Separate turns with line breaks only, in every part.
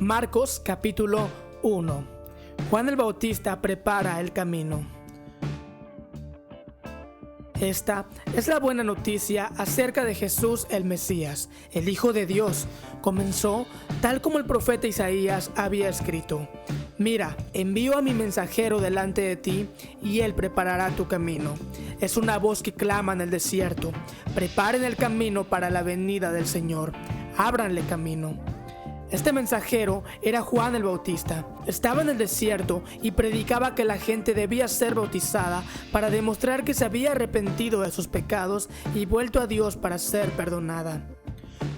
Marcos capítulo 1. Juan el Bautista prepara el camino. Esta es la buena noticia acerca de Jesús el Mesías, el Hijo de Dios. Comenzó tal como el profeta Isaías había escrito: Mira, envío a mi mensajero delante de ti, y él preparará tu camino. Es una voz que clama en el desierto: preparen el camino para la venida del Señor, ábranle camino. Este mensajero era Juan el Bautista. Estaba en el desierto y predicaba que la gente debía ser bautizada para demostrar que se había arrepentido de sus pecados y vuelto a Dios para ser perdonada.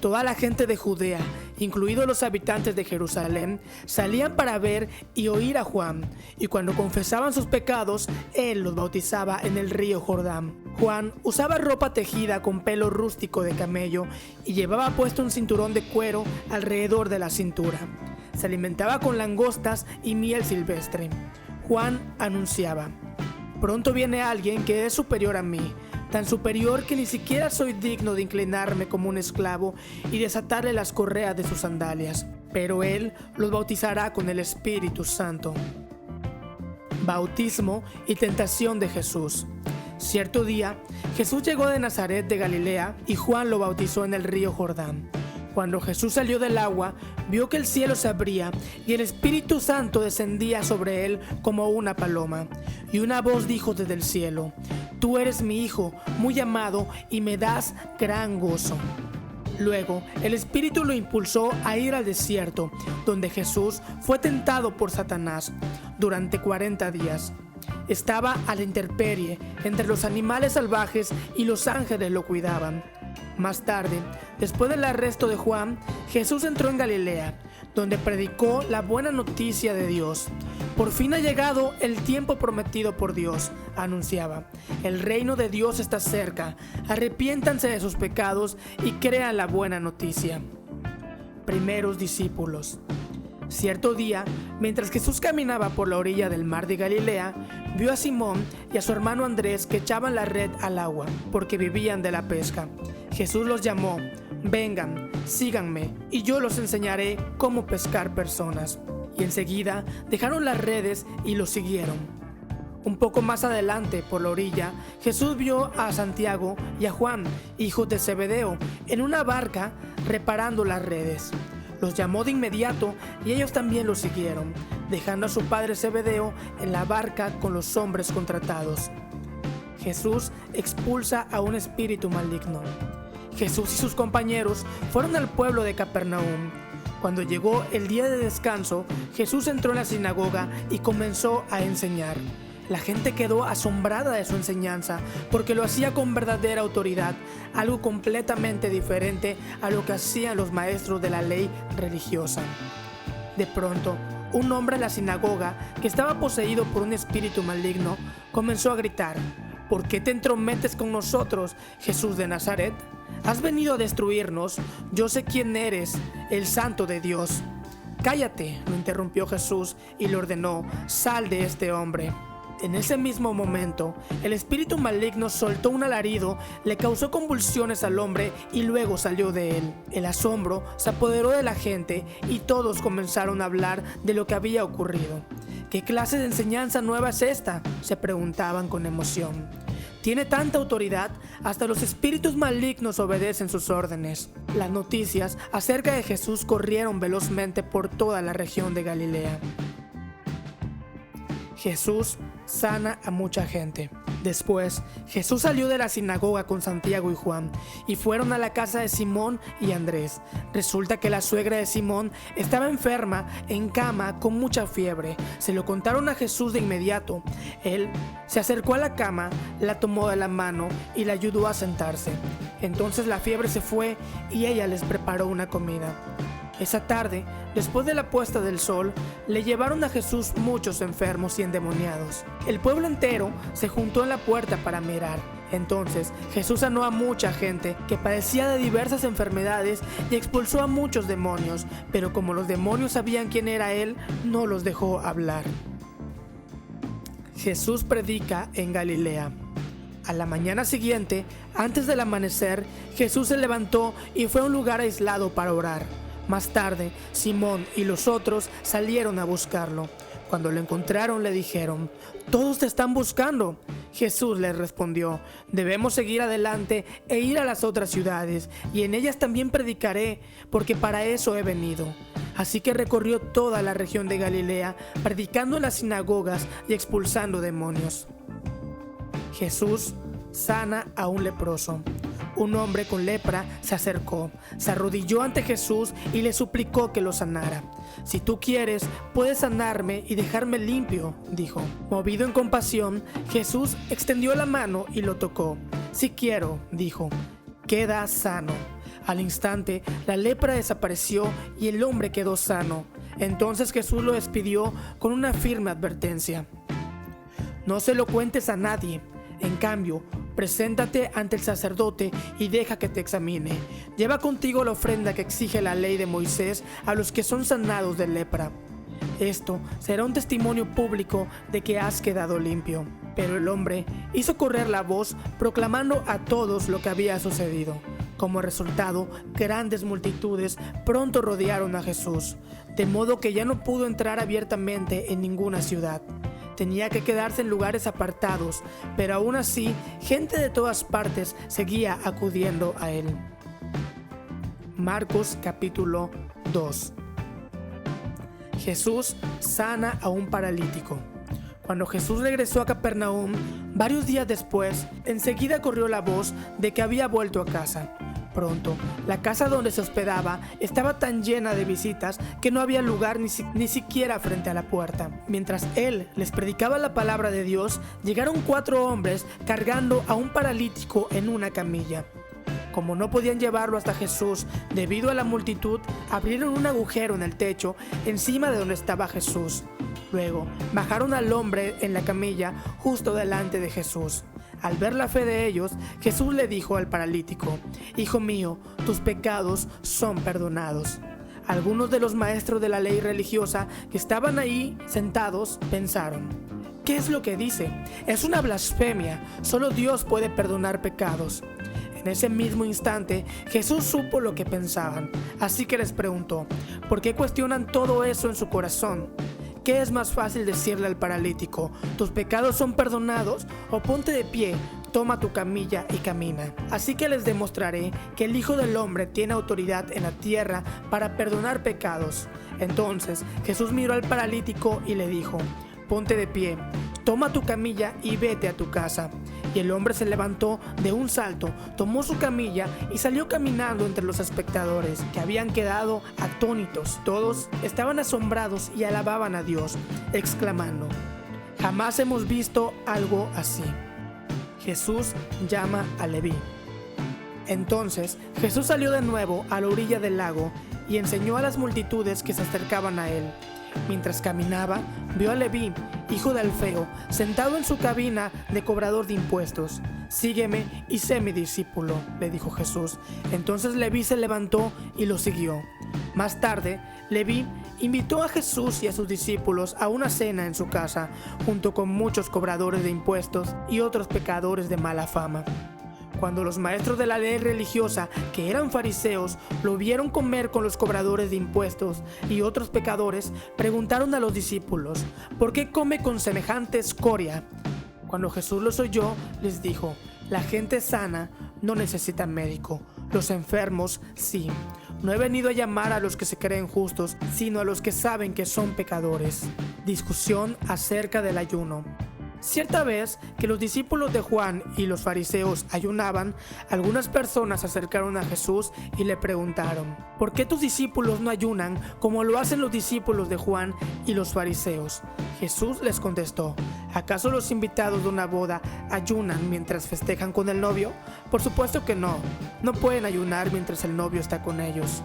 Toda la gente de Judea, incluidos los habitantes de Jerusalén, salían para ver y oír a Juan, y cuando confesaban sus pecados, él los bautizaba en el río Jordán. Juan usaba ropa tejida con pelo rústico de camello y llevaba puesto un cinturón de cuero alrededor de la cintura. Se alimentaba con langostas y miel silvestre. Juan anunciaba: pronto viene alguien que es superior a mí, tan superior que ni siquiera soy digno de inclinarme como un esclavo y desatarle las correas de sus sandalias. Pero él los bautizará con el Espíritu Santo. Bautismo y tentación de Jesús. Cierto día, Jesús llegó de Nazaret de Galilea y Juan lo bautizó en el río Jordán. Cuando Jesús salió del agua, vio que el cielo se abría y el Espíritu Santo descendía sobre él como una paloma. Y una voz dijo desde el cielo: Tú eres mi Hijo, muy amado, y me das gran gozo. Luego, el Espíritu lo impulsó a ir al desierto, donde Jesús fue tentado por Satanás durante 40 días. Estaba a la intemperie entre los animales salvajes y los ángeles lo cuidaban. Más tarde, después del arresto de Juan, Jesús entró en Galilea, donde predicó la buena noticia de Dios. Por fin ha llegado el tiempo prometido por Dios, anunciaba. El reino de Dios está cerca. Arrepiéntanse de sus pecados y crean la buena noticia. Primeros discípulos. Cierto día, mientras Jesús caminaba por la orilla del mar de Galilea, vio a Simón y a su hermano Andrés que echaban la red al agua, porque vivían de la pesca. Jesús los llamó: vengan, síganme, y yo los enseñaré cómo pescar personas. Y enseguida dejaron las redes y los siguieron. Un poco más adelante, por la orilla, Jesús vio a Santiago y a Juan, hijos de Zebedeo, en una barca reparando las redes. Los llamó de inmediato y ellos también lo siguieron, dejando a su padre Zebedeo en la barca con los hombres contratados. Jesús expulsa a un espíritu maligno. Jesús y sus compañeros fueron al pueblo de Capernaum. Cuando llegó el día de descanso, Jesús entró en la sinagoga y comenzó a enseñar. La gente quedó asombrada de su enseñanza porque lo hacía con verdadera autoridad, algo completamente diferente a lo que hacían los maestros de la ley religiosa. De pronto, un hombre en la sinagoga, que estaba poseído por un espíritu maligno, comenzó a gritar: ¿por qué te entrometes con nosotros, Jesús de Nazaret? ¿Has venido a destruirnos? Yo sé quién eres, el Santo de Dios. Cállate, lo interrumpió Jesús y le ordenó: sal de este hombre. En ese mismo momento, el espíritu maligno soltó un alarido, le causó convulsiones al hombre y luego salió de él. El asombro se apoderó de la gente y todos comenzaron a hablar de lo que había ocurrido. ¿Qué clase de enseñanza nueva es esta?, se preguntaban con emoción. Tiene tanta autoridad, hasta los espíritus malignos obedecen sus órdenes. Las noticias acerca de Jesús corrieron velozmente por toda la región de Galilea. Jesús sana a mucha gente. Después, Jesús salió de la sinagoga con Santiago y Juan y fueron a la casa de Simón y Andrés. Resulta que la suegra de Simón estaba enferma, en cama, con mucha fiebre. Se lo contaron a Jesús de inmediato. Él se acercó a la cama, la tomó de la mano y la ayudó a sentarse. Entonces la fiebre se fue y ella les preparó una comida. Esa tarde, después de la puesta del sol, le llevaron a Jesús muchos enfermos y endemoniados. El pueblo entero se juntó en la puerta para mirar. Entonces Jesús sanó a mucha gente que padecía de diversas enfermedades y expulsó a muchos demonios, pero como los demonios sabían quién era él, no los dejó hablar. Jesús predica en Galilea. A la mañana siguiente, antes del amanecer, Jesús se levantó y fue a un lugar aislado para orar. Más tarde, Simón y los otros salieron a buscarlo. Cuando lo encontraron, le dijeron: «Todos te están buscando». Jesús les respondió: «Debemos seguir adelante e ir a las otras ciudades, y en ellas también predicaré, porque para eso he venido». Así que recorrió toda la región de Galilea, predicando en las sinagogas y expulsando demonios. Jesús sana a un leproso. Un hombre con lepra se acercó, se arrodilló ante Jesús y le suplicó que lo sanara. «Si tú quieres, puedes sanarme y dejarme limpio», dijo. Movido en compasión, Jesús extendió la mano y lo tocó. «Sí quiero», dijo. «Queda sano». Al instante, la lepra desapareció y el hombre quedó sano. Entonces Jesús lo despidió con una firme advertencia: «No se lo cuentes a nadie. En cambio, preséntate ante el sacerdote y deja que te examine. Lleva contigo la ofrenda que exige la ley de Moisés a los que son sanados de lepra. Esto será un testimonio público de que has quedado limpio». Pero el hombre hizo correr la voz proclamando a todos lo que había sucedido. Como resultado, grandes multitudes pronto rodearon a Jesús, de modo que ya no pudo entrar abiertamente en ninguna ciudad. Tenía que quedarse en lugares apartados, pero aún así, gente de todas partes seguía acudiendo a él. Marcos capítulo 2. Jesús sana a un paralítico. Cuando Jesús regresó a Capernaum, varios días después, enseguida corrió la voz de que había vuelto a casa. Pronto, la casa donde se hospedaba estaba tan llena de visitas que no había lugar ni siquiera frente a la puerta. Mientras él les predicaba la palabra de Dios, llegaron 4 hombres cargando a un paralítico en una camilla. Como no podían llevarlo hasta Jesús debido a la multitud, abrieron un agujero en el techo encima de donde estaba Jesús. Luego, bajaron al hombre en la camilla justo delante de Jesús. Al ver la fe de ellos, Jesús le dijo al paralítico: «Hijo mío, tus pecados son perdonados». Algunos de los maestros de la ley religiosa que estaban ahí sentados pensaron: «¿Qué es lo que dice? Es una blasfemia. Solo Dios puede perdonar pecados». En ese mismo instante, Jesús supo lo que pensaban, así que les preguntó: «¿Por qué cuestionan todo eso en su corazón? ¿Qué es más fácil decirle al paralítico: tus pecados son perdonados? O ponte de pie, toma tu camilla y camina». Así que les demostraré que el Hijo del Hombre tiene autoridad en la tierra para perdonar pecados. Entonces Jesús miró al paralítico y le dijo: «Ponte de pie, toma tu camilla y vete a tu casa». Y el hombre se levantó de un salto, tomó su camilla y salió caminando entre los espectadores, que habían quedado atónitos. Todos estaban asombrados y alababan a Dios, exclamando: «Jamás hemos visto algo así». Jesús llama a Leví. Entonces Jesús salió de nuevo a la orilla del lago y enseñó a las multitudes que se acercaban a él. Mientras caminaba, vio a Leví, hijo de Alfeo, sentado en su cabina de cobrador de impuestos. «Sígueme y sé mi discípulo», le dijo Jesús. Entonces Leví se levantó y lo siguió. Más tarde, Leví invitó a Jesús y a sus discípulos a una cena en su casa, junto con muchos cobradores de impuestos y otros pecadores de mala fama. Cuando los maestros de la ley religiosa, que eran fariseos, lo vieron comer con los cobradores de impuestos y otros pecadores, preguntaron a los discípulos: «¿Por qué come con semejante escoria?». Cuando Jesús los oyó, les dijo: «La gente sana no necesita médico, los enfermos sí. No he venido a llamar a los que se creen justos, sino a los que saben que son pecadores». Discusión acerca del ayuno. Cierta vez que los discípulos de Juan y los fariseos ayunaban, algunas personas se acercaron a Jesús y le preguntaron: «¿Por qué tus discípulos no ayunan como lo hacen los discípulos de Juan y los fariseos?». Jesús les contestó: «¿Acaso los invitados de una boda ayunan mientras festejan con el novio? Por supuesto que no. No pueden ayunar mientras el novio está con ellos.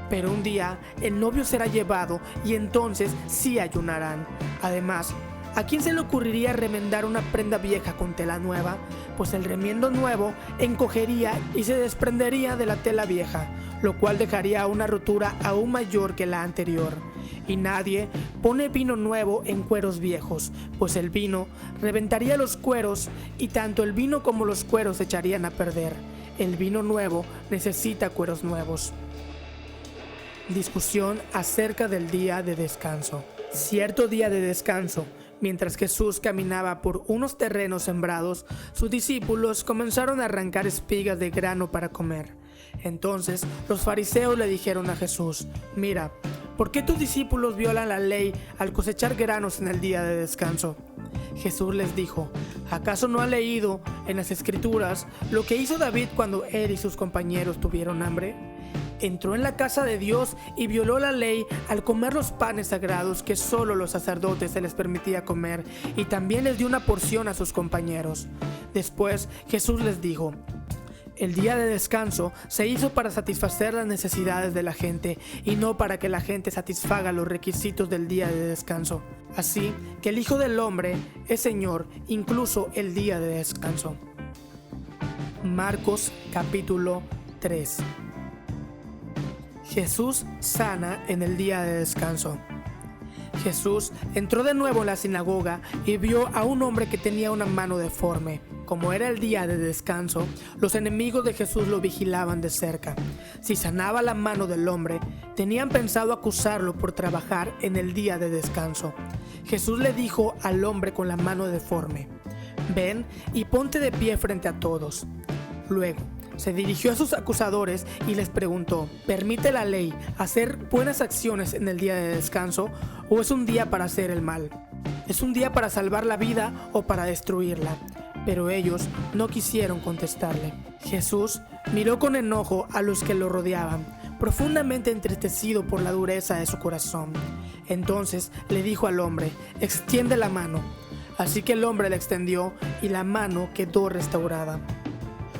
Pero un día el novio será llevado y entonces sí ayunarán. Además, ¿a quién se le ocurriría remendar una prenda vieja con tela nueva? Pues el remiendo nuevo encogería y se desprendería de la tela vieja, lo cual dejaría una rotura aún mayor que la anterior. Y nadie pone vino nuevo en cueros viejos, pues el vino reventaría los cueros y tanto el vino como los cueros se echarían a perder. El vino nuevo necesita cueros nuevos. Discusión acerca del día de descanso. Cierto día de descanso, mientras Jesús caminaba por unos terrenos sembrados, sus discípulos comenzaron a arrancar espigas de grano para comer. Entonces los fariseos le dijeron a Jesús: «Mira, ¿por qué tus discípulos violan la ley al cosechar granos en el día de descanso?» Jesús les dijo: «¿Acaso no han leído en las Escrituras lo que hizo David cuando él y sus compañeros tuvieron hambre? Entró en la casa de Dios y violó la ley al comer los panes sagrados que solo los sacerdotes se les permitía comer, y también les dio una porción a sus compañeros». Después Jesús les dijo: «El día de descanso se hizo para satisfacer las necesidades de la gente y no para que la gente satisfaga los requisitos del día de descanso. Así que el Hijo del Hombre es Señor incluso el día de descanso». Marcos capítulo 3. Jesús sana en el día de descanso. Jesús entró de nuevo en la sinagoga y vio a un hombre que tenía una mano deforme. Como era el día de descanso, los enemigos de Jesús lo vigilaban de cerca. Si sanaba la mano del hombre, tenían pensado acusarlo por trabajar en el día de descanso. Jesús le dijo al hombre con la mano deforme: «Ven y ponte de pie frente a todos». Luego se dirigió a sus acusadores y les preguntó: ¿permite la ley hacer buenas acciones en el día de descanso o es un día para hacer el mal? ¿Es un día para salvar la vida o para destruirla? Pero ellos no quisieron contestarle. Jesús miró con enojo a los que lo rodeaban, profundamente entristecido por la dureza de su corazón. Entonces le dijo al hombre: «Extiende la mano». Así que el hombre la extendió y la mano quedó restaurada.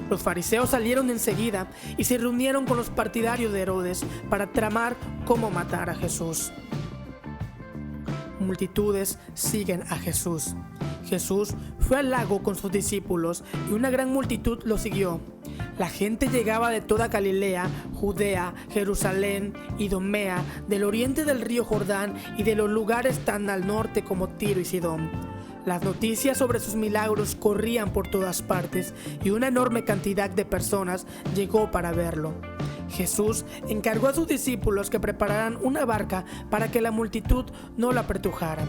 Los fariseos salieron enseguida y se reunieron con los partidarios de Herodes para tramar cómo matar a Jesús. Multitudes siguen a Jesús. Jesús fue al lago con sus discípulos y una gran multitud lo siguió. La gente llegaba de toda Galilea, Judea, Jerusalén, Idumea, del oriente del río Jordán y de los lugares tan al norte como Tiro y Sidón. Las noticias sobre sus milagros corrían por todas partes y una enorme cantidad de personas llegó para verlo. Jesús encargó a sus discípulos que prepararan una barca para que la multitud no la apretujara.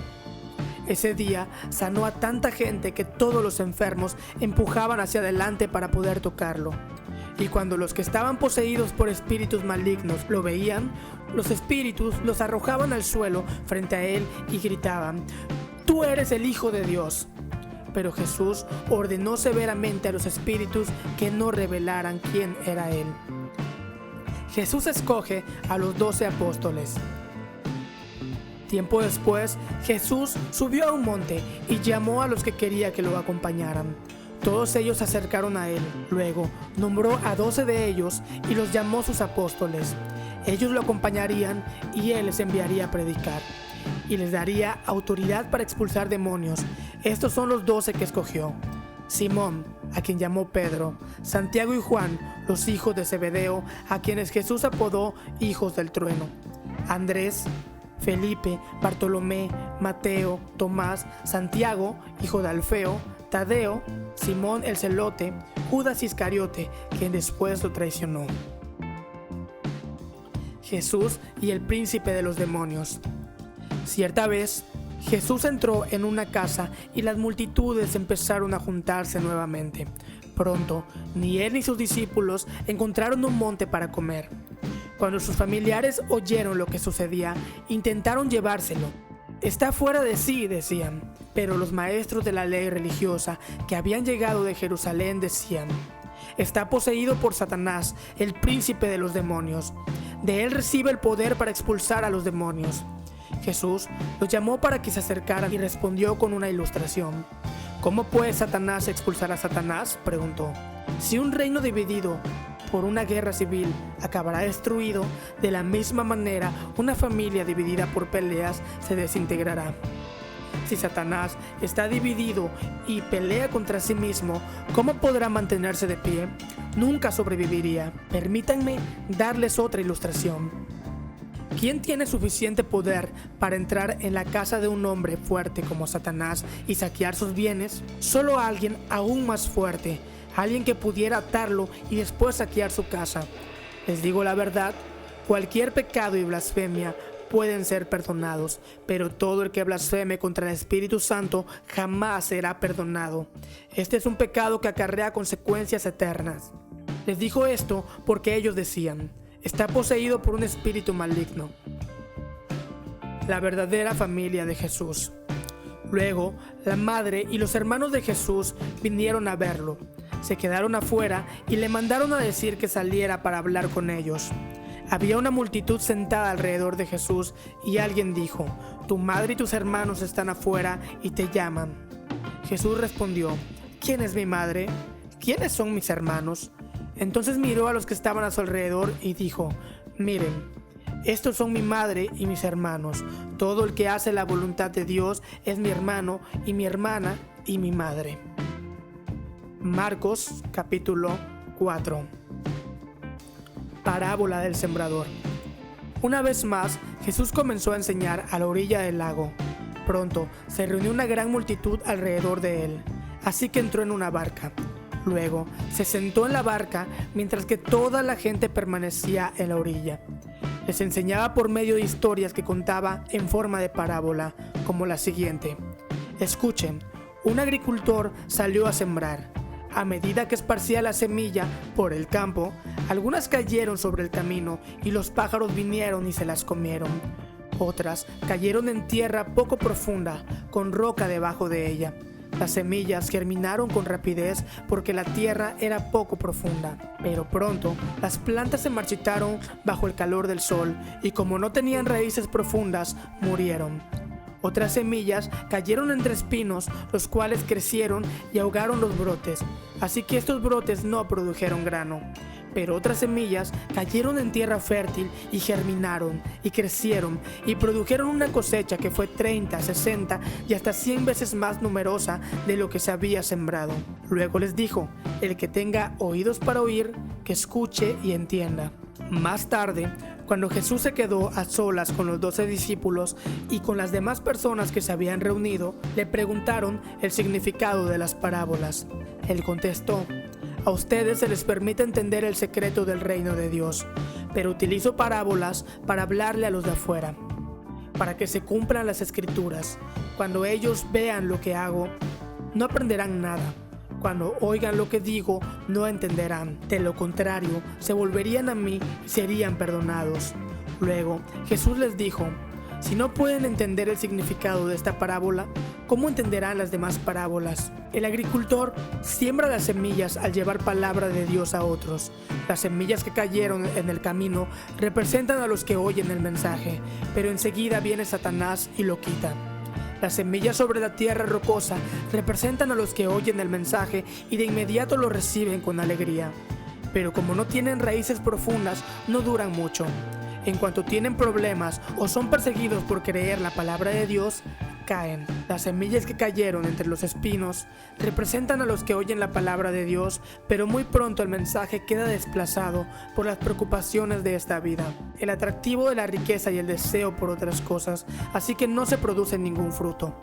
Ese día sanó a tanta gente que todos los enfermos empujaban hacia adelante para poder tocarlo. Y cuando los que estaban poseídos por espíritus malignos lo veían, los espíritus los arrojaban al suelo frente a él y gritaban: «Tú eres el Hijo de Dios». Pero Jesús ordenó severamente a los espíritus que no revelaran quién era él. Jesús escoge a los 12 apóstoles. Tiempo después, Jesús subió a un monte y llamó a los que quería que lo acompañaran. Todos ellos se acercaron a él. Luego nombró a 12 de ellos y los llamó sus apóstoles. Ellos lo acompañarían y él les enviaría a predicar y les daría autoridad para expulsar demonios. Estos son los 12 que escogió: Simón, a quien llamó Pedro; Santiago y Juan, los hijos de Zebedeo, a quienes Jesús apodó hijos del trueno; Andrés, Felipe, Bartolomé, Mateo, Tomás, Santiago, hijo de Alfeo, Tadeo, Simón el celote, Judas Iscariote, quien después lo traicionó. Jesús y el príncipe de los demonios. Cierta vez, Jesús entró en una casa y las multitudes empezaron a juntarse nuevamente. Pronto, ni él ni sus discípulos encontraron un monte para comer. Cuando sus familiares oyeron lo que sucedía, intentaron llevárselo. «Está fuera de sí», decían. Pero los maestros de la ley religiosa que habían llegado de Jerusalén decían: «Está poseído por Satanás, el príncipe de los demonios. De él recibe el poder para expulsar a los demonios». Jesús los llamó para que se acercaran y respondió con una ilustración. «¿Cómo puede Satanás expulsar a Satanás?», preguntó. «Si un reino dividido por una guerra civil acabará destruido, de la misma manera una familia dividida por peleas se desintegrará. Si Satanás está dividido y pelea contra sí mismo, ¿cómo podrá mantenerse de pie? Nunca sobreviviría». Permítanme darles otra ilustración. ¿Quién tiene suficiente poder para entrar en la casa de un hombre fuerte como Satanás y saquear sus bienes? Solo alguien aún más fuerte, alguien que pudiera atarlo y después saquear su casa. Les digo la verdad, cualquier pecado y blasfemia pueden ser perdonados, pero todo el que blasfeme contra el Espíritu Santo jamás será perdonado. Este es un pecado que acarrea consecuencias eternas. Les dijo esto porque ellos decían: está poseído por un espíritu maligno. La verdadera familia de Jesús. Luego, la madre y los hermanos de Jesús vinieron a verlo. Se quedaron afuera y le mandaron a decir que saliera para hablar con ellos. Había una multitud sentada alrededor de Jesús y alguien dijo: tu madre y tus hermanos están afuera y te llaman. Jesús respondió: ¿quién es mi madre? ¿Quiénes son mis hermanos? Entonces miró a los que estaban a su alrededor y dijo: miren, estos son mi madre y mis hermanos. Todo el que hace la voluntad de Dios es mi hermano y mi hermana y mi madre. Marcos capítulo 4. Parábola del sembrador. Una vez más, Jesús comenzó a enseñar a la orilla del lago. Pronto se reunió una gran multitud alrededor de él, así que entró en una barca. Luego se sentó en la barca mientras que toda la gente permanecía en la orilla. Les enseñaba por medio de historias que contaba en forma de parábola, como la siguiente. Escuchen, un agricultor salió a sembrar. A medida que esparcía la semilla por el campo, algunas cayeron sobre el camino y los pájaros vinieron y se las comieron. Otras cayeron en tierra poco profunda, con roca debajo de ella. Las semillas germinaron con rapidez porque la tierra era poco profunda, pero pronto las plantas se marchitaron bajo el calor del sol y como no tenían raíces profundas, murieron. Otras semillas cayeron entre espinos, los cuales crecieron y ahogaron los brotes, así que estos brotes no produjeron grano. Pero otras semillas cayeron en tierra fértil y germinaron y crecieron y produjeron una cosecha que fue 30, 60 y hasta 100 veces más numerosa de lo que se había sembrado. Luego les dijo: el que tenga oídos para oír, que escuche y entienda. Más tarde, cuando Jesús se quedó a solas con los 12 discípulos y con las demás personas que se habían reunido, le preguntaron el significado de las parábolas. Él contestó: a ustedes se les permite entender el secreto del reino de Dios, pero utilizo parábolas para hablarle a los de afuera, para que se cumplan las escrituras. Cuando ellos vean lo que hago, no aprenderán nada. Cuando oigan lo que digo, no entenderán. De lo contrario, se volverían a mí y serían perdonados. Luego, Jesús les dijo: si no pueden entender el significado de esta parábola, ¿cómo entenderán las demás parábolas? El agricultor siembra las semillas al llevar palabra de Dios a otros. Las semillas que cayeron en el camino representan a los que oyen el mensaje, pero enseguida viene Satanás y lo quita. Las semillas sobre la tierra rocosa representan a los que oyen el mensaje y de inmediato lo reciben con alegría. Pero como no tienen raíces profundas, no duran mucho. En cuanto tienen problemas o son perseguidos por creer la palabra de Dios, caen. Las semillas que cayeron entre los espinos representan a los que oyen la palabra de Dios, pero muy pronto el mensaje queda desplazado por las preocupaciones de esta vida, el atractivo de la riqueza y el deseo por otras cosas, así que no se produce ningún fruto.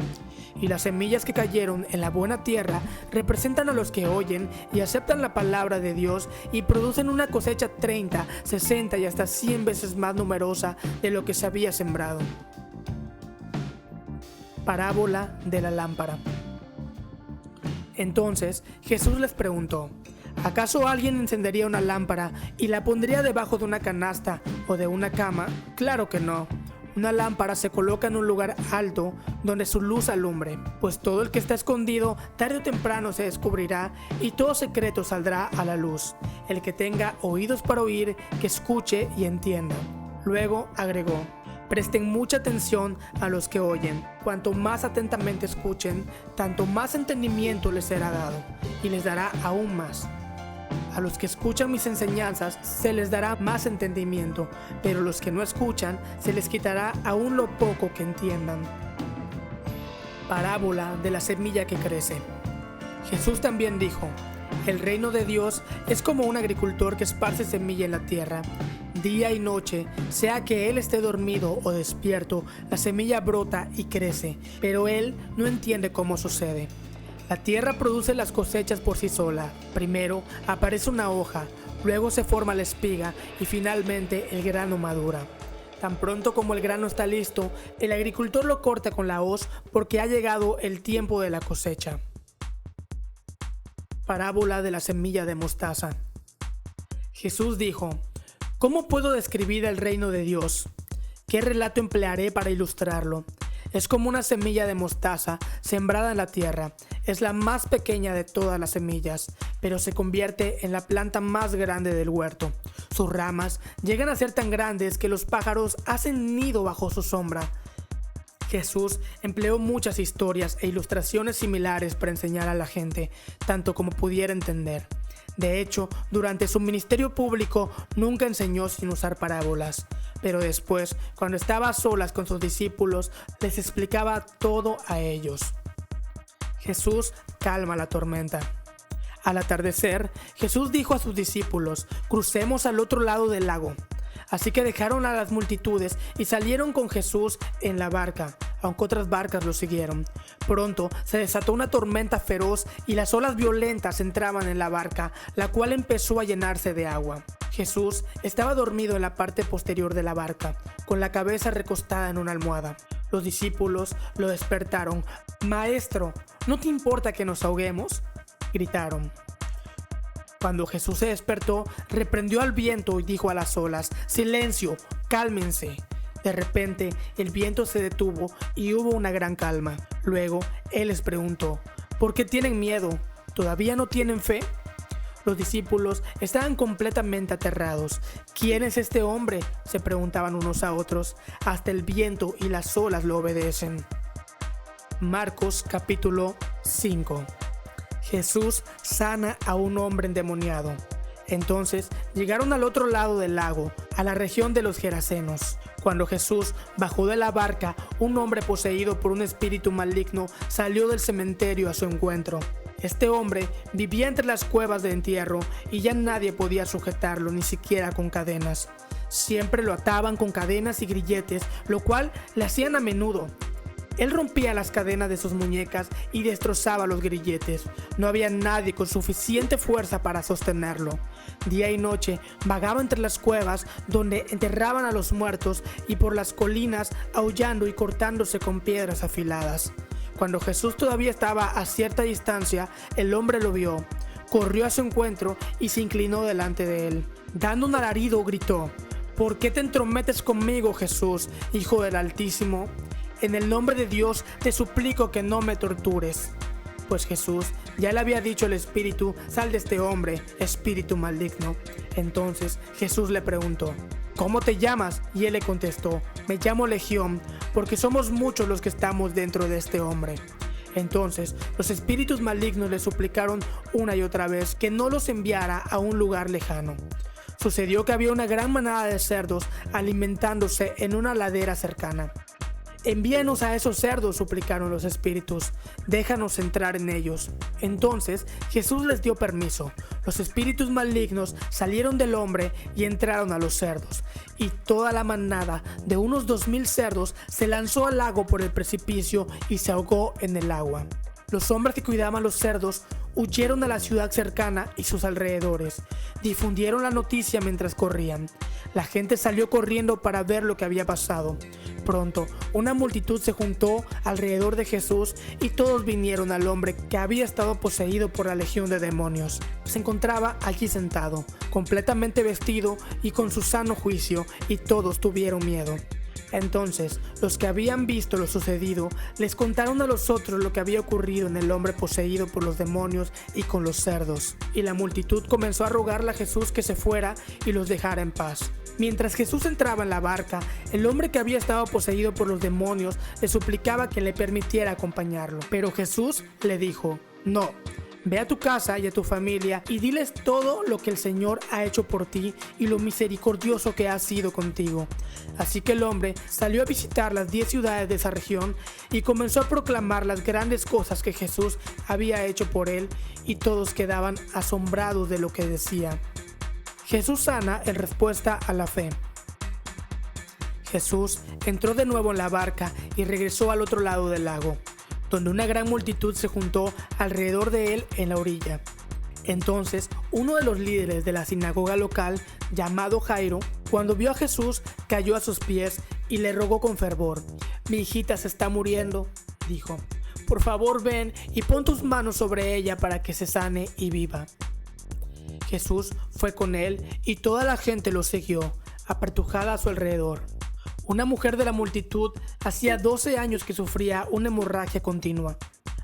Y las semillas que cayeron en la buena tierra representan a los que oyen y aceptan la palabra de Dios y producen una cosecha 30, 60 y hasta 100 veces más numerosa de lo que se había sembrado. Parábola de la lámpara. Entonces Jesús les preguntó: ¿acaso alguien encendería una lámpara y la pondría debajo de una canasta o de una cama? Claro que no. Una lámpara se coloca en un lugar alto donde su luz alumbre, pues todo el que está escondido tarde o temprano se descubrirá y todo secreto saldrá a la luz. El que tenga oídos para oír, que escuche y entienda. Luego agregó: presten mucha atención a los que oyen. Cuanto más atentamente escuchen, tanto más entendimiento les será dado y les dará aún más. A los que escuchan mis enseñanzas se les dará más entendimiento, pero los que no escuchan se les quitará aún lo poco que entiendan. Parábola de la semilla que crece. Jesús también dijo: el reino de Dios es como un agricultor que esparce semilla en la tierra. Día y noche, sea que él esté dormido o despierto, la semilla brota y crece, pero él no entiende cómo sucede. La tierra produce las cosechas por sí sola. Primero aparece una hoja, luego se forma la espiga y finalmente el grano madura. Tan pronto como el grano está listo, el agricultor lo corta con la hoz porque ha llegado el tiempo de la cosecha. Parábola de la semilla de mostaza. Jesús dijo: ¿Cómo puedo describir el reino de Dios? ¿Qué relato emplearé para ilustrarlo? Es como una semilla de mostaza sembrada en la tierra. Es la más pequeña de todas las semillas, pero se convierte en la planta más grande del huerto. Sus ramas llegan a ser tan grandes que los pájaros hacen nido bajo su sombra. Jesús empleó muchas historias e ilustraciones similares para enseñar a la gente, tanto como pudiera entender. De hecho, durante su ministerio público nunca enseñó sin usar parábolas, pero después, cuando estaba a solas con sus discípulos, les explicaba todo a ellos. Jesús calma la tormenta. Al atardecer, Jesús dijo a sus discípulos: «Crucemos al otro lado del lago». Así que dejaron a las multitudes y salieron con Jesús en la barca, aunque otras barcas lo siguieron. Pronto se desató una tormenta feroz y las olas violentas entraban en la barca, la cual empezó a llenarse de agua. Jesús estaba dormido en la parte posterior de la barca, con la cabeza recostada en una almohada. Los discípulos lo despertaron. «Maestro, ¿no te importa que nos ahoguemos?», gritaron. Cuando Jesús se despertó, reprendió al viento y dijo a las olas: «Silencio, cálmense». De repente, el viento se detuvo y hubo una gran calma. Luego, Él les preguntó: «¿Por qué tienen miedo? ¿Todavía no tienen fe?». Los discípulos estaban completamente aterrados. «¿Quién es este hombre?», se preguntaban unos a otros. «Hasta el viento y las olas lo obedecen». Marcos capítulo 5. Jesús sana a un hombre endemoniado. Entonces llegaron al otro lado del lago, a la región de los Gerasenos. Cuando Jesús bajó de la barca, un hombre poseído por un espíritu maligno salió del cementerio a su encuentro. Este hombre vivía entre las cuevas de entierro y ya nadie podía sujetarlo, ni siquiera con cadenas. Siempre lo ataban con cadenas y grilletes, lo cual le hacían a menudo. Él rompía las cadenas de sus muñecas y destrozaba los grilletes. No había nadie con suficiente fuerza para sostenerlo. Día y noche vagaba entre las cuevas donde enterraban a los muertos y por las colinas aullando y cortándose con piedras afiladas. Cuando Jesús todavía estaba a cierta distancia, el hombre lo vio, corrió a su encuentro y se inclinó delante de él. Dando un alarido gritó: «¿Por qué te entrometes conmigo, Jesús, Hijo del Altísimo? En el nombre de Dios te suplico que no me tortures». Pues Jesús ya le había dicho al espíritu: «Sal de este hombre, espíritu maligno». Entonces Jesús le preguntó: «¿Cómo te llamas?». Y él le contestó: «Me llamo Legión, porque somos muchos los que estamos dentro de este hombre». Entonces los espíritus malignos le suplicaron una y otra vez que no los enviara a un lugar lejano. Sucedió que había una gran manada de cerdos alimentándose en una ladera cercana. «Envíanos a esos cerdos», suplicaron los espíritus. «Déjanos entrar en ellos». Entonces Jesús les dio permiso. Los espíritus malignos salieron del hombre y entraron a los cerdos. Y toda la manada de unos 2000 cerdos se lanzó al lago por el precipicio y se ahogó en el agua. Los hombres que cuidaban los cerdos huyeron a la ciudad cercana y sus alrededores. Difundieron la noticia mientras corrían. La gente salió corriendo para ver lo que había pasado. Pronto, una multitud se juntó alrededor de Jesús y todos vinieron al hombre que había estado poseído por la legión de demonios. Se encontraba allí sentado, completamente vestido y con su sano juicio, y todos tuvieron miedo. Entonces, los que habían visto lo sucedido les contaron a los otros lo que había ocurrido en el hombre poseído por los demonios y con los cerdos. Y la multitud comenzó a rogarle a Jesús que se fuera y los dejara en paz. Mientras Jesús entraba en la barca, el hombre que había estado poseído por los demonios le suplicaba que le permitiera acompañarlo. Pero Jesús le dijo: «No. Ve a tu casa y a tu familia y diles todo lo que el Señor ha hecho por ti y lo misericordioso que ha sido contigo». Así que el hombre salió a visitar las 10 ciudades de esa región y comenzó a proclamar las grandes cosas que Jesús había hecho por él, y todos quedaban asombrados de lo que decía. Jesús sana en respuesta a la fe. Jesús entró de nuevo en la barca y regresó al otro lado del lago. donde una gran multitud se juntó alrededor de él en la orilla. Entonces, uno de los líderes de la sinagoga local, llamado Jairo, cuando vio a Jesús, cayó a sus pies y le rogó con fervor. «Mi hijita se está muriendo», dijo. «Por favor, ven y pon tus manos sobre ella para que se sane y viva». Jesús fue con él y toda la gente lo siguió, apretujada a su alrededor. Una mujer de la multitud hacía 12 años que sufría una hemorragia continua.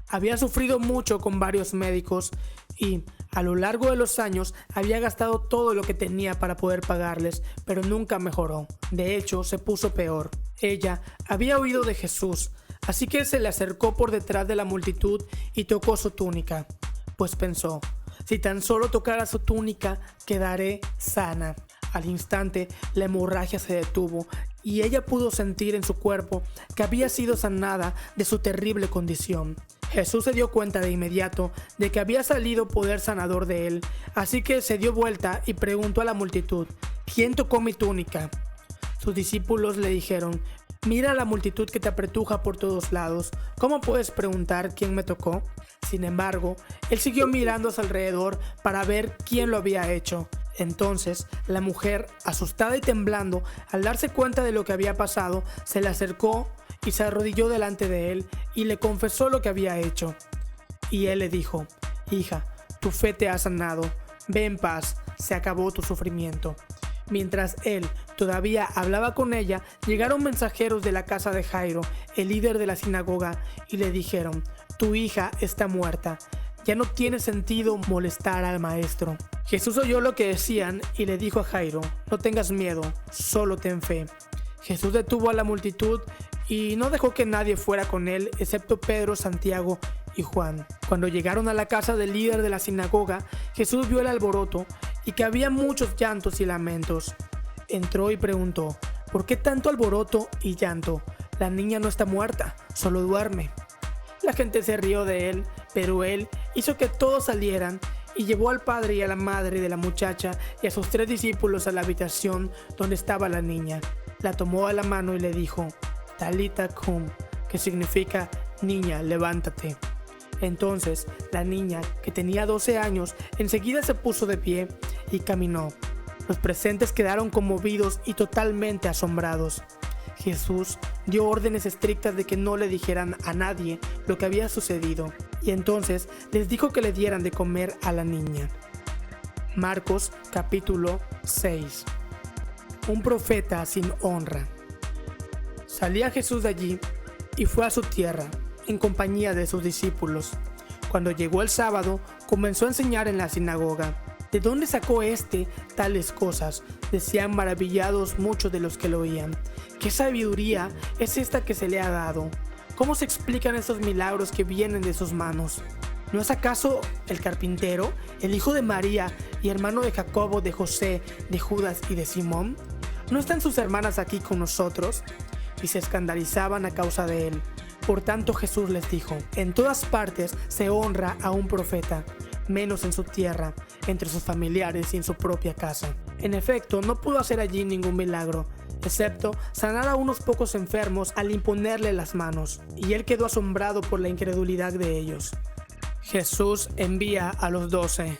Había sufrido mucho con varios médicos y, a lo largo de los años, había gastado todo lo que tenía para poder pagarles, pero nunca mejoró. De hecho, se puso peor. Ella había oído de Jesús, así que se le acercó por detrás de la multitud y tocó su túnica, pues pensó: «Si tan solo tocara su túnica, quedaré sana». Al instante, la hemorragia se detuvo y ella pudo sentir en su cuerpo que había sido sanada de su terrible condición. Jesús se dio cuenta de inmediato de que había salido poder sanador de él, así que se dio vuelta y preguntó a la multitud: «¿Quién tocó mi túnica?». Sus discípulos le dijeron: «Mira a la multitud que te apretuja por todos lados. ¿Cómo puedes preguntar quién me tocó?». Sin embargo, él siguió mirando a su alrededor para ver quién lo había hecho. Entonces, la mujer, asustada y temblando, al darse cuenta de lo que había pasado, se le acercó y se arrodilló delante de él y le confesó lo que había hecho. Y él le dijo: «Hija, tu fe te ha sanado. Ve en paz, se acabó tu sufrimiento». Mientras él todavía hablaba con ella, llegaron mensajeros de la casa de Jairo, el líder de la sinagoga, y le dijeron: «Tu hija está muerta. Ya no tiene sentido molestar al maestro». Jesús oyó lo que decían y le dijo a Jairo: «No tengas miedo, solo ten fe». Jesús detuvo a la multitud y no dejó que nadie fuera con él, excepto Pedro, Santiago y Juan. Cuando llegaron a la casa del líder de la sinagoga, Jesús vio el alboroto y que había muchos llantos y lamentos. Entró y preguntó: «¿Por qué tanto alboroto y llanto? La niña no está muerta, solo duerme». La gente se rió de él, pero él hizo que todos salieran y llevó al padre y a la madre de la muchacha y a sus 3 discípulos a la habitación donde estaba la niña. La tomó a la mano y le dijo: «Talita cum», que significa: «Niña, levántate». Entonces la niña, que tenía 12 años, enseguida se puso de pie y caminó. Los presentes quedaron conmovidos y totalmente asombrados. Jesús dio órdenes estrictas de que no le dijeran a nadie lo que había sucedido, y entonces les dijo que le dieran de comer a la niña. Marcos capítulo 6. Un profeta sin honra. Salía Jesús de allí y fue a su tierra, en compañía de sus discípulos. Cuando llegó el sábado, comenzó a enseñar en la sinagoga. ¿De dónde sacó tales cosas?, decían maravillados muchos de los que lo oían. ¿Qué sabiduría es esta que se le ha dado? ¿Cómo se explican esos milagros que vienen de sus manos? ¿No es acaso el carpintero, el hijo de María y hermano de Jacobo, de José, de Judas y de Simón? ¿No están sus hermanas aquí con nosotros?». Y se escandalizaban a causa de él. Por tanto, Jesús les dijo: «En todas partes se honra a un profeta, menos en su tierra, entre sus familiares y en su propia casa». En efecto, no pudo hacer allí ningún milagro, excepto sanar a unos pocos enfermos al imponerle las manos, y él quedó asombrado por la incredulidad de ellos. Jesús envía a los 12.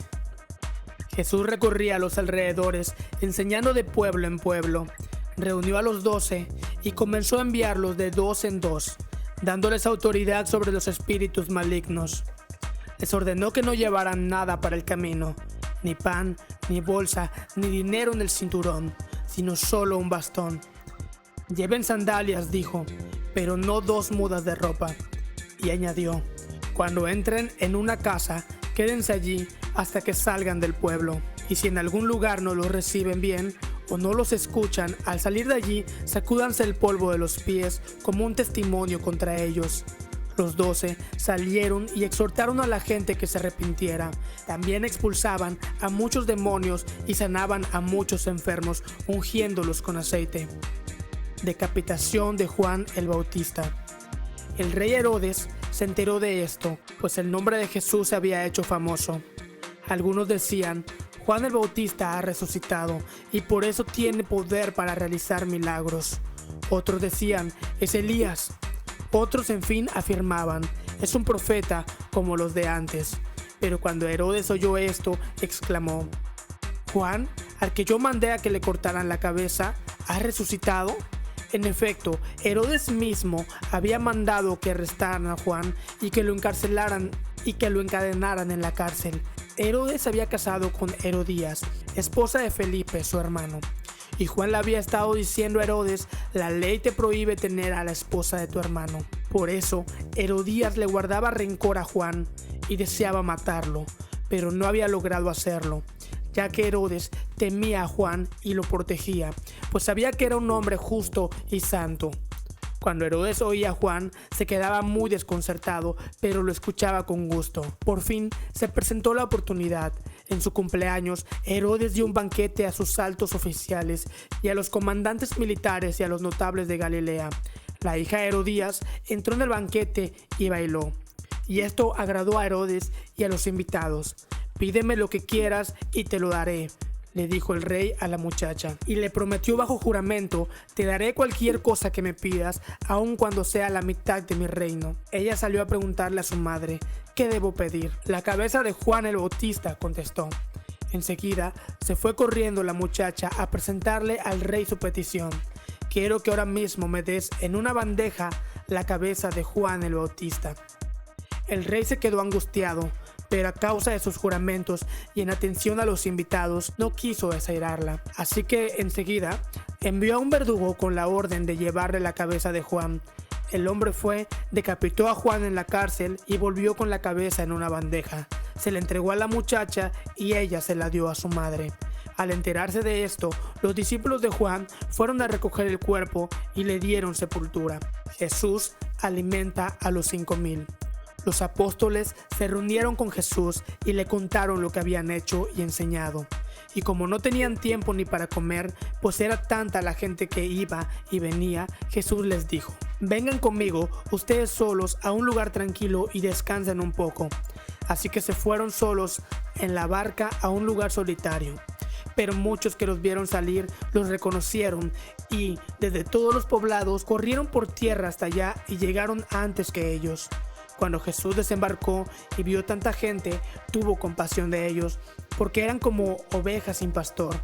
Jesús recorría los alrededores, enseñando de pueblo en pueblo. Reunió a los 12 y comenzó a enviarlos de 2 en 2, dándoles autoridad sobre los espíritus malignos. Les ordenó que no llevaran nada para el camino, ni pan, ni bolsa, ni dinero en el cinturón, sino solo un bastón. «Lleven sandalias», dijo, «pero no 2 mudas de ropa». Y añadió: «Cuando entren en una casa, quédense allí hasta que salgan del pueblo. Y si en algún lugar no los reciben bien o no los escuchan, al salir de allí, sacúdanse el polvo de los pies como un testimonio contra ellos». Los 12 salieron y exhortaron a la gente que se arrepintiera. También expulsaban a muchos demonios y sanaban a muchos enfermos, ungiéndolos con aceite. Decapitación de Juan el Bautista. El rey Herodes se enteró de esto, pues el nombre de Jesús se había hecho famoso. Algunos decían: «Juan el Bautista ha resucitado y por eso tiene poder para realizar milagros». Otros decían: «Es Elías». Otros, en fin, afirmaban: es un profeta como los de antes. Pero cuando Herodes oyó esto, exclamó: ¿Juan, al que yo mandé a que le cortaran la cabeza, ha resucitado? En efecto, Herodes mismo había mandado que arrestaran a Juan y que lo encarcelaran y que lo encadenaran en la cárcel. Herodes había casado con Herodías, esposa de Felipe, su hermano. Y Juan le había estado diciendo a Herodes: la ley te prohíbe tener a la esposa de tu hermano. Por eso, Herodías le guardaba rencor a Juan y deseaba matarlo, pero no había logrado hacerlo, ya que Herodes temía a Juan y lo protegía, pues sabía que era un hombre justo y santo. Cuando Herodes oía a Juan, se quedaba muy desconcertado, pero lo escuchaba con gusto. Por fin se presentó la oportunidad. En su cumpleaños, Herodes dio un banquete a sus altos oficiales y a los comandantes militares y a los notables de Galilea. La hija Herodías entró en el banquete y bailó, y esto agradó a Herodes y a los invitados. «Pídeme lo que quieras y te lo daré», le dijo el rey a la muchacha, y le prometió bajo juramento: «Te daré cualquier cosa que me pidas, aun cuando sea la mitad de mi reino». Ella salió a preguntarle a su madre: «¿Qué debo pedir?». «La cabeza de Juan el Bautista», contestó. Enseguida se fue corriendo la muchacha a presentarle al rey su petición: «Quiero que ahora mismo me des en una bandeja la cabeza de Juan el Bautista». El rey se quedó angustiado, pero a causa de sus juramentos y en atención a los invitados, no quiso desairarla. Así que enseguida envió a un verdugo con la orden de llevarle la cabeza de Juan. El hombre fue, decapitó a Juan en la cárcel y volvió con la cabeza en una bandeja. Se la entregó a la muchacha y ella se la dio a su madre. Al enterarse de esto, los discípulos de Juan fueron a recoger el cuerpo y le dieron sepultura. Jesús alimenta a los 5,000. Los apóstoles se reunieron con Jesús y le contaron lo que habían hecho y enseñado. Y como no tenían tiempo ni para comer, pues era tanta la gente que iba y venía, Jesús les dijo: «Vengan conmigo, ustedes solos, a un lugar tranquilo y descansen un poco». Así que se fueron solos en la barca a un lugar solitario. Pero muchos que los vieron salir los reconocieron y, desde todos los poblados, corrieron por tierra hasta allá y llegaron antes que ellos. Cuando Jesús desembarcó y vio tanta gente, tuvo compasión de ellos, porque eran como ovejas sin pastor.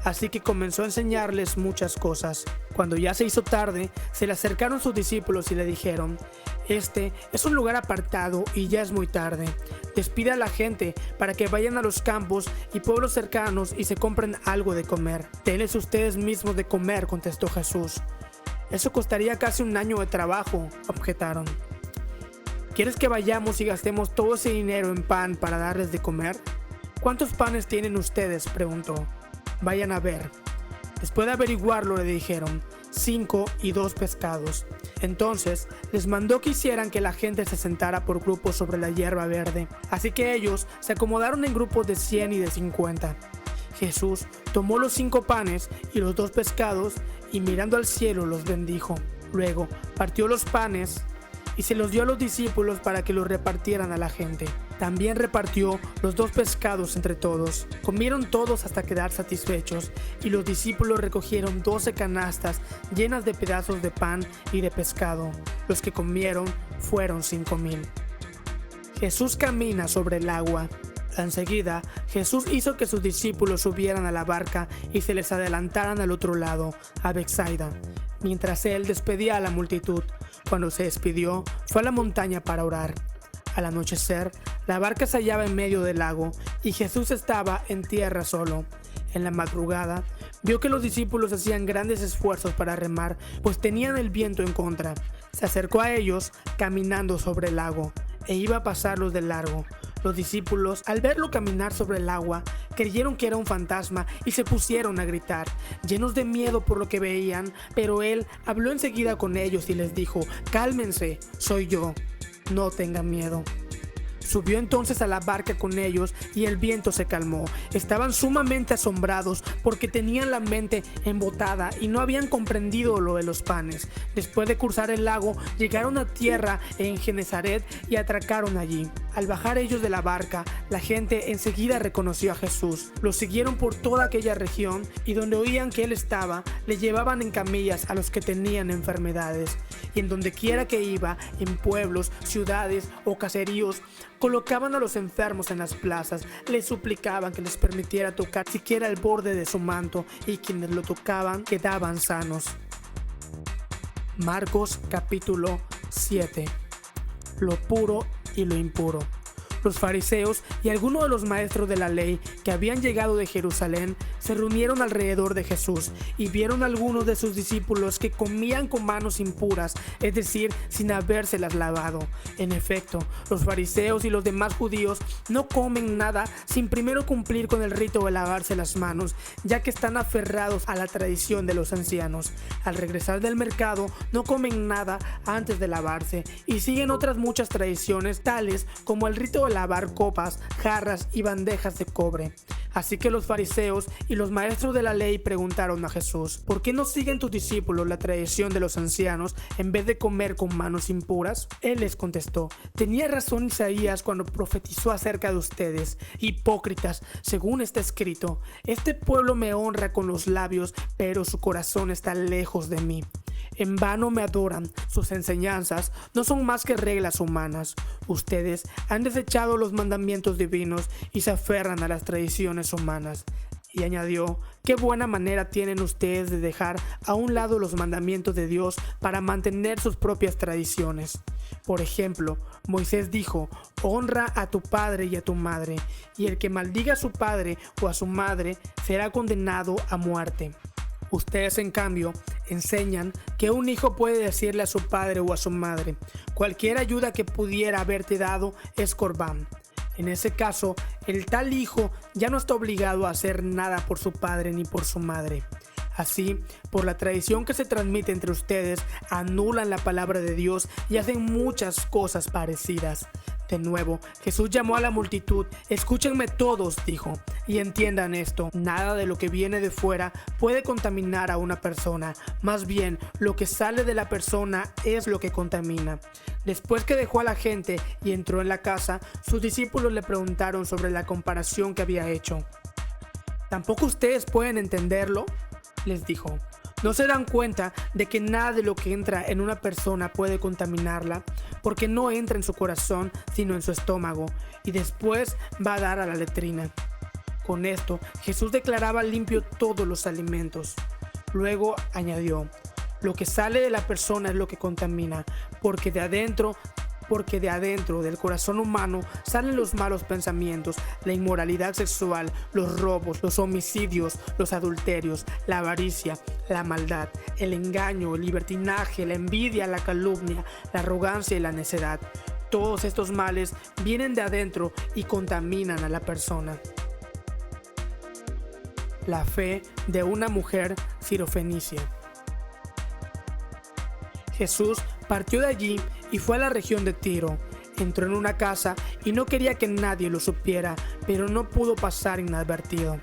Así que comenzó a enseñarles muchas cosas. Cuando ya se hizo tarde, se le acercaron sus discípulos y le dijeron: «Este es un lugar apartado y ya es muy tarde. Despide a la gente para que vayan a los campos y pueblos cercanos y se compren algo de comer». «Denles ustedes mismos de comer», contestó Jesús. «Eso costaría casi un año de trabajo», objetaron. «¿Quieres que vayamos y gastemos todo ese dinero en pan para darles de comer?». «¿Cuántos panes tienen ustedes?», preguntó. «Vayan a ver». Después de averiguarlo, le dijeron: 5 y 2 pescados. Entonces les mandó que hicieran que la gente se sentara por grupos sobre la hierba verde. Así que ellos se acomodaron en grupos de 100 y de 50. Jesús tomó los 5 panes y los 2 pescados y mirando al cielo los bendijo. Luego partió los panes y se los dio a los discípulos para que los repartieran a la gente. También repartió los 2 pescados entre todos. Comieron todos hasta quedar satisfechos, y los discípulos recogieron 12 canastas llenas de pedazos de pan y de pescado. Los que comieron fueron 5,000. Jesús camina sobre el agua. Enseguida, Jesús hizo que sus discípulos subieran a la barca y se les adelantaran al otro lado, a Betsaida, mientras él despedía a la multitud. Cuando se despidió, fue a la montaña para orar. Al anochecer, la barca se hallaba en medio del lago y Jesús estaba en tierra solo. En la madrugada, vio que los discípulos hacían grandes esfuerzos para remar, pues tenían el viento en contra. Se acercó a ellos caminando sobre el lago e iba a pasarlos de largo. Los discípulos, al verlo caminar sobre el agua, creyeron que era un fantasma y se pusieron a gritar, llenos de miedo por lo que veían, pero él habló enseguida con ellos y les dijo: «Cálmense, soy yo, no tengan miedo». Subió entonces a la barca con ellos y el viento se calmó. Estaban sumamente asombrados porque tenían la mente embotada y no habían comprendido lo de los panes. Después de cruzar el lago, llegaron a tierra en Genesaret y atracaron allí. Al bajar ellos de la barca, la gente enseguida reconoció a Jesús. Lo siguieron por toda aquella región y donde oían que él estaba, le llevaban en camillas a los que tenían enfermedades. y en donde quiera que iba, en pueblos, ciudades o caseríos, colocaban a los enfermos en las plazas, les suplicaban que les permitiera tocar siquiera el borde de su manto, y quienes lo tocaban quedaban sanos. Marcos capítulo 7. Lo puro y lo impuro. Los fariseos y algunos de los maestros de la ley que habían llegado de Jerusalén se reunieron alrededor de Jesús y vieron a algunos de sus discípulos que comían con manos impuras, es decir, sin habérselas lavado. En efecto, los fariseos y los demás judíos no comen nada sin primero cumplir con el rito de lavarse las manos, ya que están aferrados a la tradición de los ancianos. Al regresar del mercado, no comen nada antes de lavarse y siguen otras muchas tradiciones, tales como el rito de lavar copas, jarras y bandejas de cobre. Así que los fariseos y los maestros de la ley preguntaron a Jesús: ¿por qué no siguen tus discípulos la tradición de los ancianos en vez de comer con manos impuras? Él les contestó: tenía razón Isaías cuando profetizó acerca de ustedes, hipócritas, según está escrito: este pueblo me honra con los labios, pero su corazón está lejos de mí. En vano me adoran, sus enseñanzas no son más que reglas humanas. Ustedes han desechado los mandamientos divinos y se aferran a las tradiciones humanas. Y añadió: qué buena manera tienen ustedes de dejar a un lado los mandamientos de Dios para mantener sus propias tradiciones. Por ejemplo, Moisés dijo: honra a tu padre y a tu madre, y el que maldiga a su padre o a su madre será condenado a muerte. Ustedes, en cambio, enseñan que un hijo puede decirle a su padre o a su madre: cualquier ayuda que pudiera haberte dado es corbán. En ese caso, el tal hijo ya no está obligado a hacer nada por su padre ni por su madre. Así, por la tradición que se transmite entre ustedes, anulan la palabra de Dios y hacen muchas cosas parecidas. De nuevo, Jesús llamó a la multitud. Escúchenme todos, dijo, y entiendan esto: nada de lo que viene de fuera puede contaminar a una persona. Más bien, lo que sale de la persona es lo que contamina. Después que dejó a la gente y entró en la casa, sus discípulos le preguntaron sobre la comparación que había hecho. ¿Tampoco ustedes pueden entenderlo?, les dijo. ¿No se dan cuenta de que nada de lo que entra en una persona puede contaminarla? Porque no entra en su corazón, sino en su estómago, y después va a dar a la letrina. Con esto, Jesús declaraba limpio todos los alimentos. Luego añadió: lo que sale de la persona es lo que contamina, porque de adentro del corazón humano salen los malos pensamientos, la inmoralidad sexual, los robos, los homicidios, los adulterios, la avaricia, la maldad, el engaño, el libertinaje, la envidia, la calumnia, la arrogancia y la necedad. Todos estos males vienen de adentro y contaminan a la persona. La fe de una mujer sirofenicia. Jesús partió de allí y fue a la región de Tiro. Entró en una casa y no quería que nadie lo supiera, pero no pudo pasar inadvertido.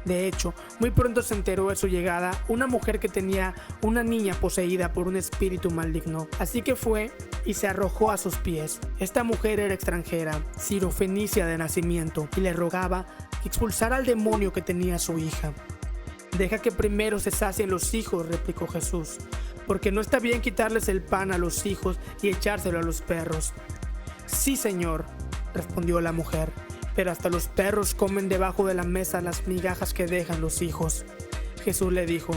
De hecho, muy pronto se enteró de su llegada una mujer que tenía una niña poseída por un espíritu maligno. Así que fue y se arrojó a sus pies. Esta mujer era extranjera, sirofenicia de nacimiento, y le rogaba que expulsara al demonio que tenía su hija. «Deja que primero se sacien los hijos», replicó Jesús, «porque no está bien quitarles el pan a los hijos y echárselo a los perros». «Sí, Señor», respondió la mujer, «pero hasta los perros comen debajo de la mesa las migajas que dejan los hijos». Jesús le dijo: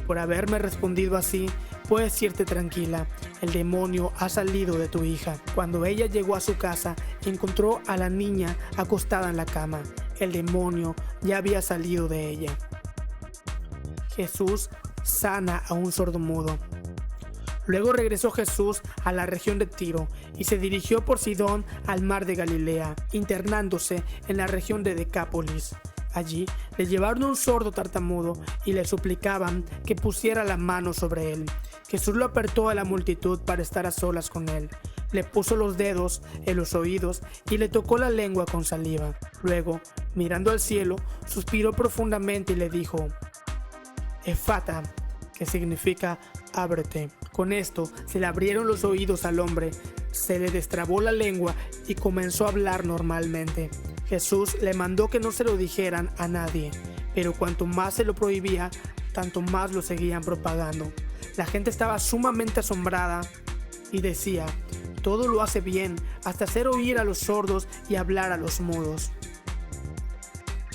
«Por haberme respondido así, puedes irte tranquila, el demonio ha salido de tu hija». Cuando ella llegó a su casa, encontró a la niña acostada en la cama. El demonio ya había salido de ella. Jesús sana a un sordomudo. Luego regresó Jesús a la región de Tiro y se dirigió por Sidón al mar de Galilea, internándose en la región de Decápolis. Allí le llevaron un sordo tartamudo y le suplicaban que pusiera la mano sobre él. Jesús lo apartó de la multitud para estar a solas con él. Le puso los dedos en los oídos y le tocó la lengua con saliva. Luego, mirando al cielo, suspiró profundamente y le dijo: «Efata», que significa ábrete. Con esto se le abrieron los oídos al hombre, se le destrabó la lengua y comenzó a hablar normalmente. Jesús le mandó que no se lo dijeran a nadie, pero cuanto más se lo prohibía, tanto más lo seguían propagando. La gente estaba sumamente asombrada y decía: todo lo hace bien, hasta hacer oír a los sordos y hablar a los mudos.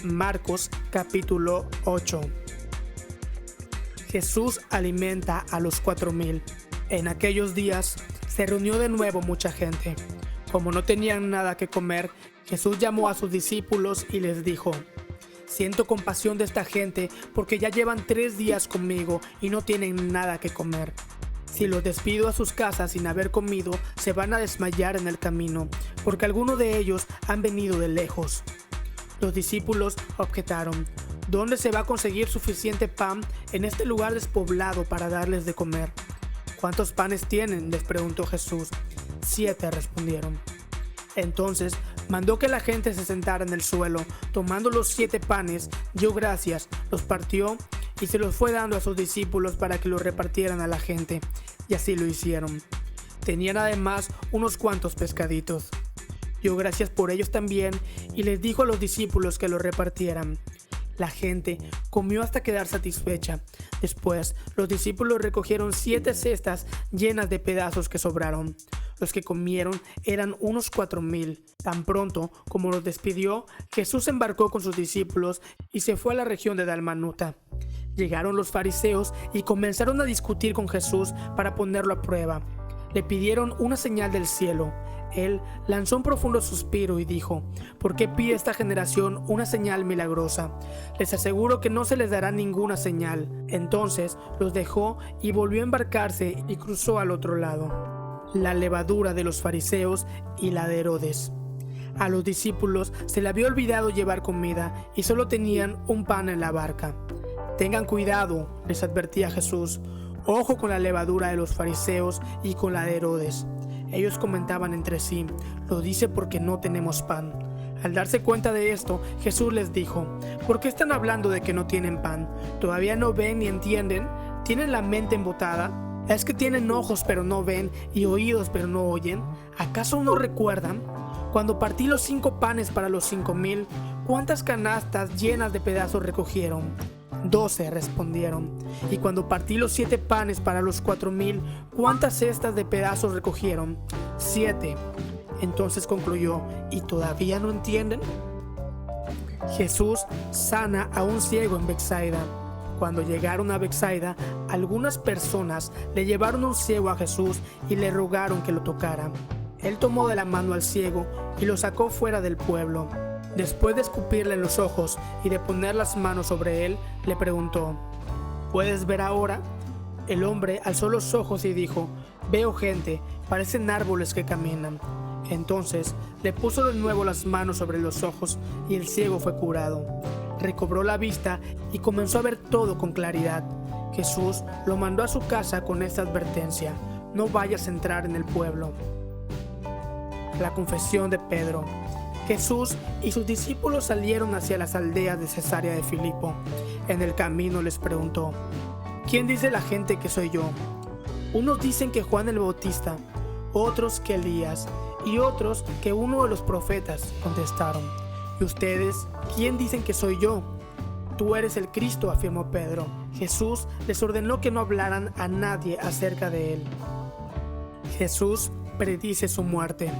Marcos capítulo 8. Jesús alimenta a los 4,000. En aquellos días se reunió de nuevo mucha gente. Como no tenían nada que comer, Jesús llamó a sus discípulos y les dijo: siento compasión de esta gente porque ya llevan 3 días conmigo y no tienen nada que comer. Si los despido a sus casas sin haber comido, se van a desmayar en el camino, porque algunos de ellos han venido de lejos. Los discípulos objetaron: ¿dónde se va a conseguir suficiente pan en este lugar despoblado para darles de comer? ¿Cuántos panes tienen?, les preguntó Jesús. 7, respondieron. Entonces mandó que la gente se sentara en el suelo. Tomando los 7 panes, dio gracias, los partió y se los fue dando a sus discípulos para que los repartieran a la gente. Y así lo hicieron. Tenían además unos cuantos pescaditos. Dio gracias por ellos también y les dijo a los discípulos que los repartieran. La gente comió hasta quedar satisfecha. Después, los discípulos recogieron 7 cestas llenas de pedazos que sobraron. Los que comieron eran unos 4,000. Tan pronto como los despidió, Jesús embarcó con sus discípulos y se fue a la región de Dalmanuta. Llegaron los fariseos y comenzaron a discutir con Jesús para ponerlo a prueba. Le pidieron una señal del cielo. Él lanzó un profundo suspiro y dijo: ¿por qué pide esta generación una señal milagrosa? Les aseguro que no se les dará ninguna señal. Entonces los dejó y volvió a embarcarse y cruzó al otro lado. La levadura de los fariseos y la de Herodes. A los discípulos se le había olvidado llevar comida y solo tenían un pan en la barca. Tengan cuidado, les advertía Jesús. Ojo con la levadura de los fariseos y con la de Herodes. Ellos comentaban entre sí: lo dice porque no tenemos pan. Al darse cuenta de esto, Jesús les dijo: ¿por qué están hablando de que no tienen pan? ¿Todavía no ven ni entienden? ¿Tienen la mente embotada? ¿Es que tienen ojos pero no ven y oídos pero no oyen? ¿Acaso no recuerdan? Cuando partí los 5 panes para los 5,000, ¿cuántas canastas llenas de pedazos recogieron? 12, respondieron. Y cuando partí los 7 panes para los 4,000, ¿cuántas cestas de pedazos recogieron? 7. Entonces concluyó: ¿y todavía no entienden? Jesús sana a un ciego en Betsaida. Cuando llegaron a Betsaida, algunas personas le llevaron un ciego a Jesús y le rogaron que lo tocara. Él tomó de la mano al ciego y lo sacó fuera del pueblo. Después de escupirle en los ojos y de poner las manos sobre él, le preguntó: ¿puedes ver ahora? El hombre alzó los ojos y dijo: veo gente, parecen árboles que caminan. Entonces le puso de nuevo las manos sobre los ojos y el ciego fue curado. Recobró la vista y comenzó a ver todo con claridad. Jesús lo mandó a su casa con esta advertencia: no vayas a entrar en el pueblo. La confesión de Pedro. Jesús y sus discípulos salieron hacia las aldeas de Cesarea de Filipo. En el camino les preguntó: ¿quién dice la gente que soy yo? Unos dicen que Juan el Bautista, otros que Elías y otros que uno de los profetas, contestaron. ¿Y ustedes quién dicen que soy yo? Tú eres el Cristo, afirmó Pedro. Jesús les ordenó que no hablaran a nadie acerca de él. Jesús predice su muerte.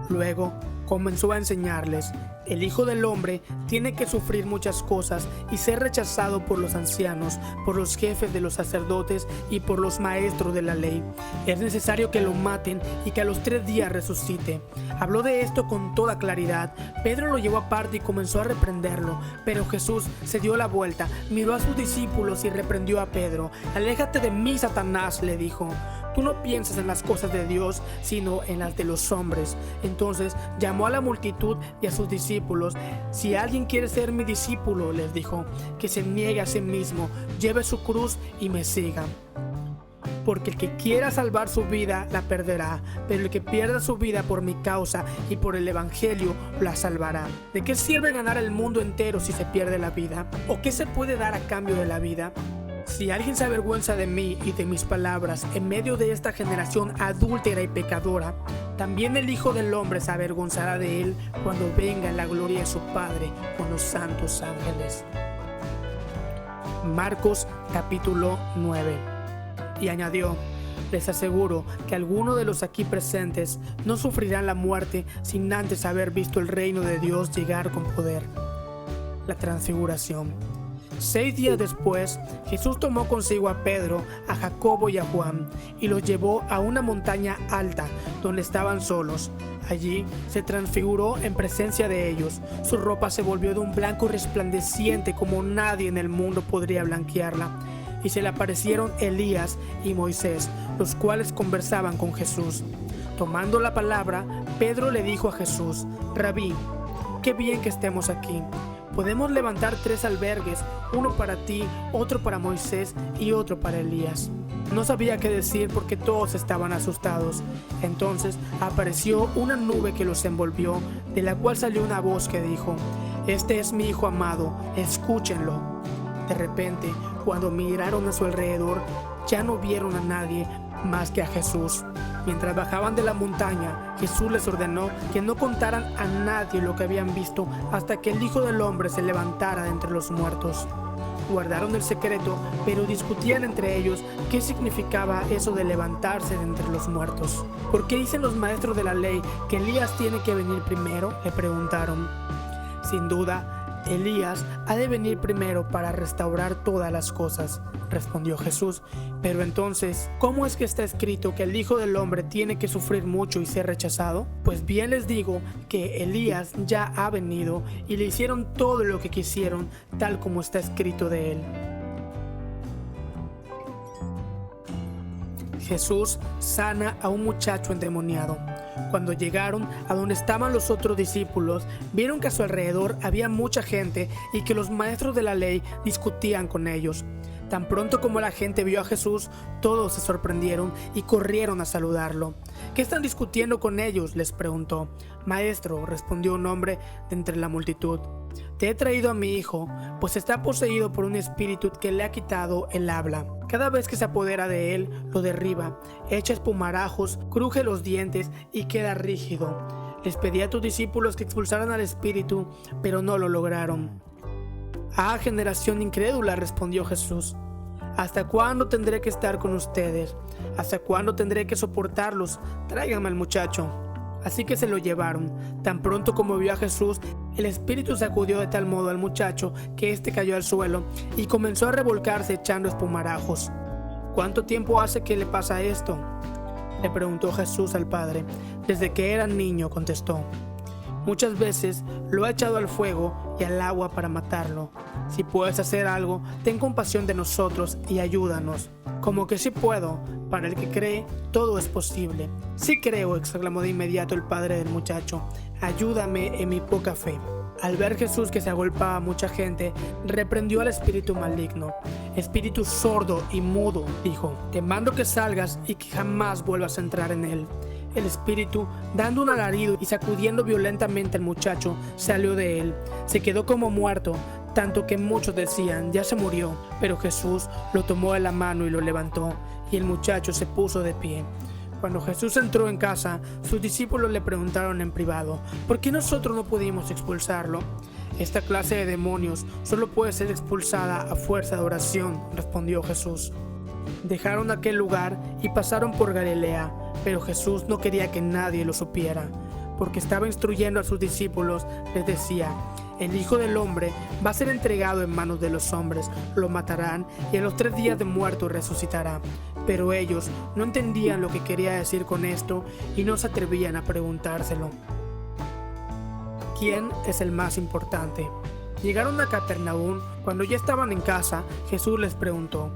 Luego comenzó a enseñarles: el Hijo del Hombre tiene que sufrir muchas cosas y ser rechazado por los ancianos, por los jefes de los sacerdotes y por los maestros de la ley. Es necesario que lo maten y que a los 3 días resucite. Habló de esto con toda claridad. Pedro lo llevó aparte y comenzó a reprenderlo, pero Jesús se dio la vuelta, miró a sus discípulos y reprendió a Pedro. Aléjate de mí, Satanás, le dijo. Tú no piensas en las cosas de Dios, sino en las de los hombres. Entonces llamó a la multitud y a sus discípulos. Si alguien quiere ser mi discípulo, les dijo, que se niegue a sí mismo, lleve su cruz y me siga. Porque el que quiera salvar su vida la perderá, pero el que pierda su vida por mi causa y por el evangelio la salvará. ¿De qué sirve ganar el mundo entero si se pierde la vida? ¿O qué se puede dar a cambio de la vida? Si alguien se avergüenza de mí y de mis palabras en medio de esta generación adúltera y pecadora, también el Hijo del Hombre se avergonzará de él cuando venga en la gloria de su Padre con los santos ángeles. Marcos capítulo 9. Y añadió: Les aseguro que algunos de los aquí presentes no sufrirán la muerte sin antes haber visto el reino de Dios llegar con poder. La transfiguración. 6 días después, Jesús tomó consigo a Pedro, a Jacobo y a Juan, y los llevó a una montaña alta, donde estaban solos. Allí se transfiguró en presencia de ellos. Su ropa se volvió de un blanco resplandeciente como nadie en el mundo podría blanquearla. Y se le aparecieron Elías y Moisés, los cuales conversaban con Jesús. Tomando la palabra, Pedro le dijo a Jesús: Rabí, qué bien que estemos aquí. Podemos levantar 3 albergues, uno para ti, otro para Moisés y otro para Elías. No sabía qué decir porque todos estaban asustados. Entonces apareció una nube que los envolvió, de la cual salió una voz que dijo: Este es mi Hijo amado, escúchenlo. De repente, cuando miraron a su alrededor, ya no vieron a nadie más que a Jesús. Mientras bajaban de la montaña, Jesús les ordenó que no contaran a nadie lo que habían visto hasta que el Hijo del Hombre se levantara de entre los muertos. Guardaron el secreto, pero discutían entre ellos qué significaba eso de levantarse de entre los muertos. ¿Por qué dicen los maestros de la ley que Elías tiene que venir primero?, le preguntaron. Sin duda, Elías ha de venir primero para restaurar todas las cosas, respondió Jesús. Pero entonces, ¿cómo es que está escrito que el Hijo del Hombre tiene que sufrir mucho y ser rechazado? Pues bien les digo que Elías ya ha venido y le hicieron todo lo que quisieron, tal como está escrito de él. Jesús sana a un muchacho endemoniado. Cuando llegaron a donde estaban los otros discípulos, vieron que a su alrededor había mucha gente y que los maestros de la ley discutían con ellos. Tan pronto como la gente vio a Jesús, todos se sorprendieron y corrieron a saludarlo. ¿Qué están discutiendo con ellos?, les preguntó. Maestro, respondió un hombre de entre la multitud, te he traído a mi hijo, pues está poseído por un espíritu que le ha quitado el habla. Cada vez que se apodera de él, lo derriba, echa espumarajos, cruje los dientes y queda rígido. Les pedí a tus discípulos que expulsaran al espíritu, pero no lo lograron. Ah, generación incrédula, respondió Jesús. ¿Hasta cuándo tendré que estar con ustedes? ¿Hasta cuándo tendré que soportarlos? Tráiganme al muchacho. Así que se lo llevaron. Tan pronto como vio a Jesús, el espíritu sacudió de tal modo al muchacho que éste cayó al suelo y comenzó a revolcarse echando espumarajos. ¿Cuánto tiempo hace que le pasa esto?, le preguntó Jesús al padre. Desde que era niño, contestó. Muchas veces lo ha echado al fuego y al agua para matarlo. Si puedes hacer algo, ten compasión de nosotros y ayúdanos. Como que sí puedo, para el que cree, todo es posible. Sí creo, exclamó de inmediato el padre del muchacho. Ayúdame en mi poca fe. Al ver Jesús que se agolpaba a mucha gente, reprendió al espíritu maligno. Espíritu sordo y mudo, dijo, te mando que salgas y que jamás vuelvas a entrar en él. El espíritu, dando un alarido y sacudiendo violentamente al muchacho, salió de él. Se quedó como muerto, tanto que muchos decían, ya se murió. Pero Jesús lo tomó de la mano y lo levantó, y el muchacho se puso de pie. Cuando Jesús entró en casa, sus discípulos le preguntaron en privado, ¿por qué nosotros no pudimos expulsarlo? Esta clase de demonios solo puede ser expulsada a fuerza de oración, respondió Jesús. Dejaron aquel lugar y pasaron por Galilea, pero Jesús no quería que nadie lo supiera, porque estaba instruyendo a sus discípulos. Les decía, el Hijo del Hombre va a ser entregado en manos de los hombres, lo matarán y a los 3 días de muerto resucitará. Pero ellos no entendían lo que quería decir con esto y no se atrevían a preguntárselo. ¿Quién es el más importante? Llegaron a Capernaum. Cuando ya estaban en casa, Jesús les preguntó,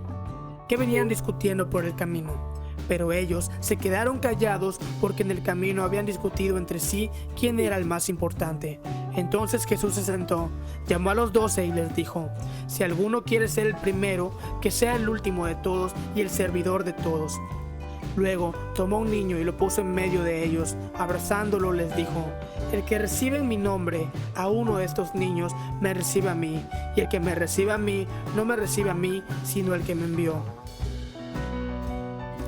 ¿qué venían discutiendo por el camino? Pero ellos se quedaron callados porque en el camino habían discutido entre sí quién era el más importante. Entonces Jesús se sentó, llamó a los 12 y les dijo, si alguno quiere ser el primero, que sea el último de todos y el servidor de todos. Luego tomó un niño y lo puso en medio de ellos. Abrazándolo les dijo, el que recibe en mi nombre a uno de estos niños, me recibe a mí, y el que me recibe a mí, no me recibe a mí, sino el que me envió.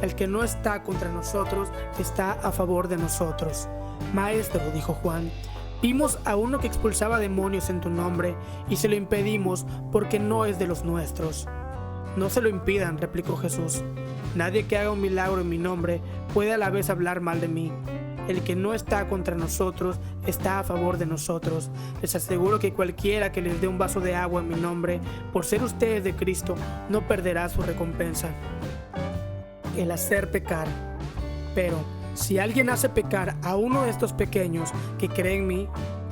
El que no está contra nosotros, está a favor de nosotros. Maestro, dijo Juan, vimos a uno que expulsaba demonios en tu nombre, y se lo impedimos porque no es de los nuestros. No se lo impidan, replicó Jesús. Nadie que haga un milagro en mi nombre puede a la vez hablar mal de mí. El que no está contra nosotros está a favor de nosotros. Les aseguro que cualquiera que les dé un vaso de agua en mi nombre, por ser ustedes de Cristo, no perderá su recompensa. El hacer pecar. Pero si alguien hace pecar a uno de estos pequeños que creen en mí,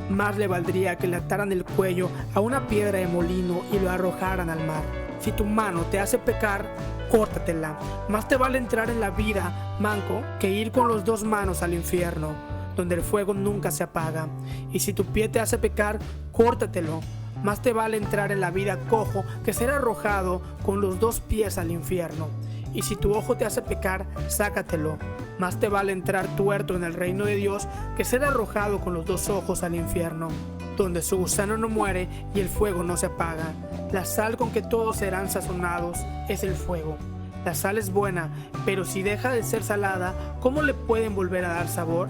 más le valdría que le ataran el cuello a una piedra de molino y lo arrojaran al mar. Si tu mano te hace pecar, córtatela. Más te vale entrar en la vida manco que ir con las dos manos al infierno, donde el fuego nunca se apaga. Y si tu pie te hace pecar, córtatelo. Más te vale entrar en la vida cojo que ser arrojado con los dos pies al infierno. Y si tu ojo te hace pecar, sácatelo. Más te vale entrar tuerto en el reino de Dios que ser arrojado con los dos ojos al infierno, donde su gusano no muere y el fuego no se apaga. La sal con que todos serán sazonados es el fuego. La sal es buena, pero si deja de ser salada, ¿cómo le pueden volver a dar sabor?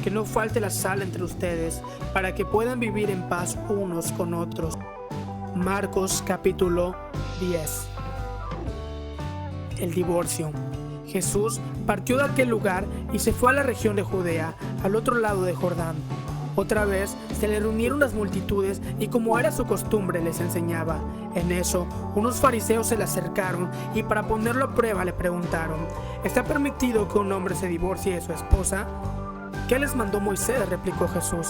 Que no falte la sal entre ustedes, para que puedan vivir en paz unos con otros. Marcos capítulo 10. El divorcio. Jesús partió de aquel lugar y se fue a la región de Judea, al otro lado de Jordán. Otra vez se le reunieron las multitudes y como era su costumbre les enseñaba. En eso, unos fariseos se le acercaron y para ponerlo a prueba le preguntaron: ¿está permitido que un hombre se divorcie de su esposa? ¿Qué les mandó Moisés?, replicó Jesús.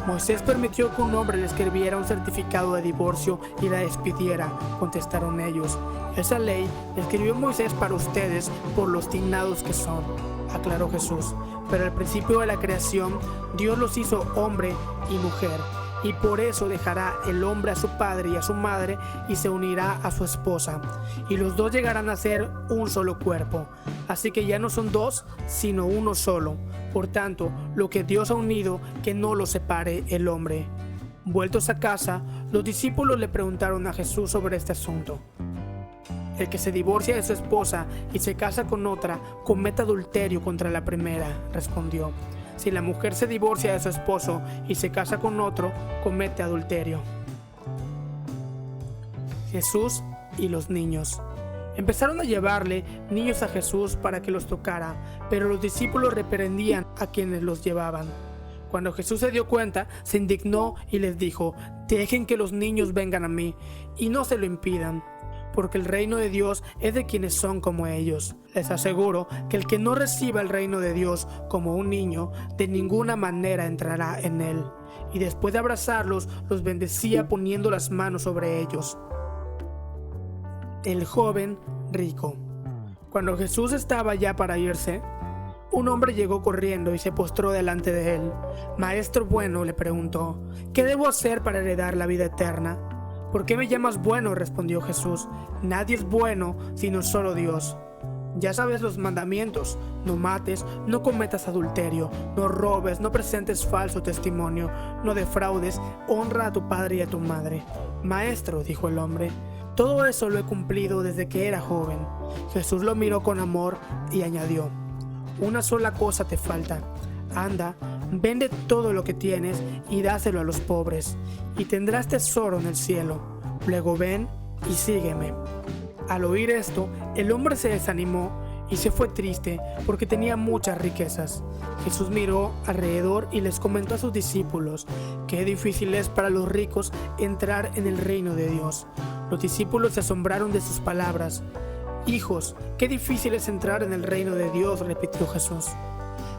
Moisés permitió que un hombre le escribiera un certificado de divorcio y la despidiera, contestaron ellos. Esa ley la escribió Moisés para ustedes por los obstinados que son, aclaró Jesús. Pero al principio de la creación, Dios los hizo hombre y mujer, y por eso dejará el hombre a su padre y a su madre y se unirá a su esposa, y los dos llegarán a ser un solo cuerpo. Así que ya no son dos, sino uno solo. Por tanto, lo que Dios ha unido, que no lo separe el hombre. Vueltos a casa, los discípulos le preguntaron a Jesús sobre este asunto. El que se divorcia de su esposa y se casa con otra, comete adulterio contra la primera, respondió. Si la mujer se divorcia de su esposo y se casa con otro, comete adulterio. Jesús y los niños. Empezaron a llevarle niños a Jesús para que los tocara, pero los discípulos reprendían a quienes los llevaban. Cuando Jesús se dio cuenta, se indignó y les dijo: dejen que los niños vengan a mí y no se lo impidan, porque el reino de Dios es de quienes son como ellos. Les aseguro que el que no reciba el reino de Dios como un niño, de ninguna manera entrará en él. Y después de abrazarlos, los bendecía poniendo las manos sobre ellos. El joven rico. Cuando Jesús estaba ya para irse, un hombre llegó corriendo y se postró delante de él. Maestro bueno, le preguntó, ¿qué debo hacer para heredar la vida eterna? ¿Por qué me llamas bueno?, respondió Jesús. Nadie es bueno sino solo Dios. Ya sabes los mandamientos: no mates, no cometas adulterio, no robes, no presentes falso testimonio, no defraudes, honra a tu padre y a tu madre. Maestro, dijo el hombre, todo eso lo he cumplido desde que era joven. Jesús lo miró con amor y añadió: una sola cosa te falta. Anda, vende todo lo que tienes y dáselo a los pobres, y tendrás tesoro en el cielo. Luego ven y sígueme. Al oír esto, el hombre se desanimó y se fue triste porque tenía muchas riquezas. Jesús miró alrededor y les comentó a sus discípulos: qué difícil es para los ricos entrar en el reino de Dios. Los discípulos se asombraron de sus palabras. Hijos, qué difícil es entrar en el reino de Dios, repitió Jesús.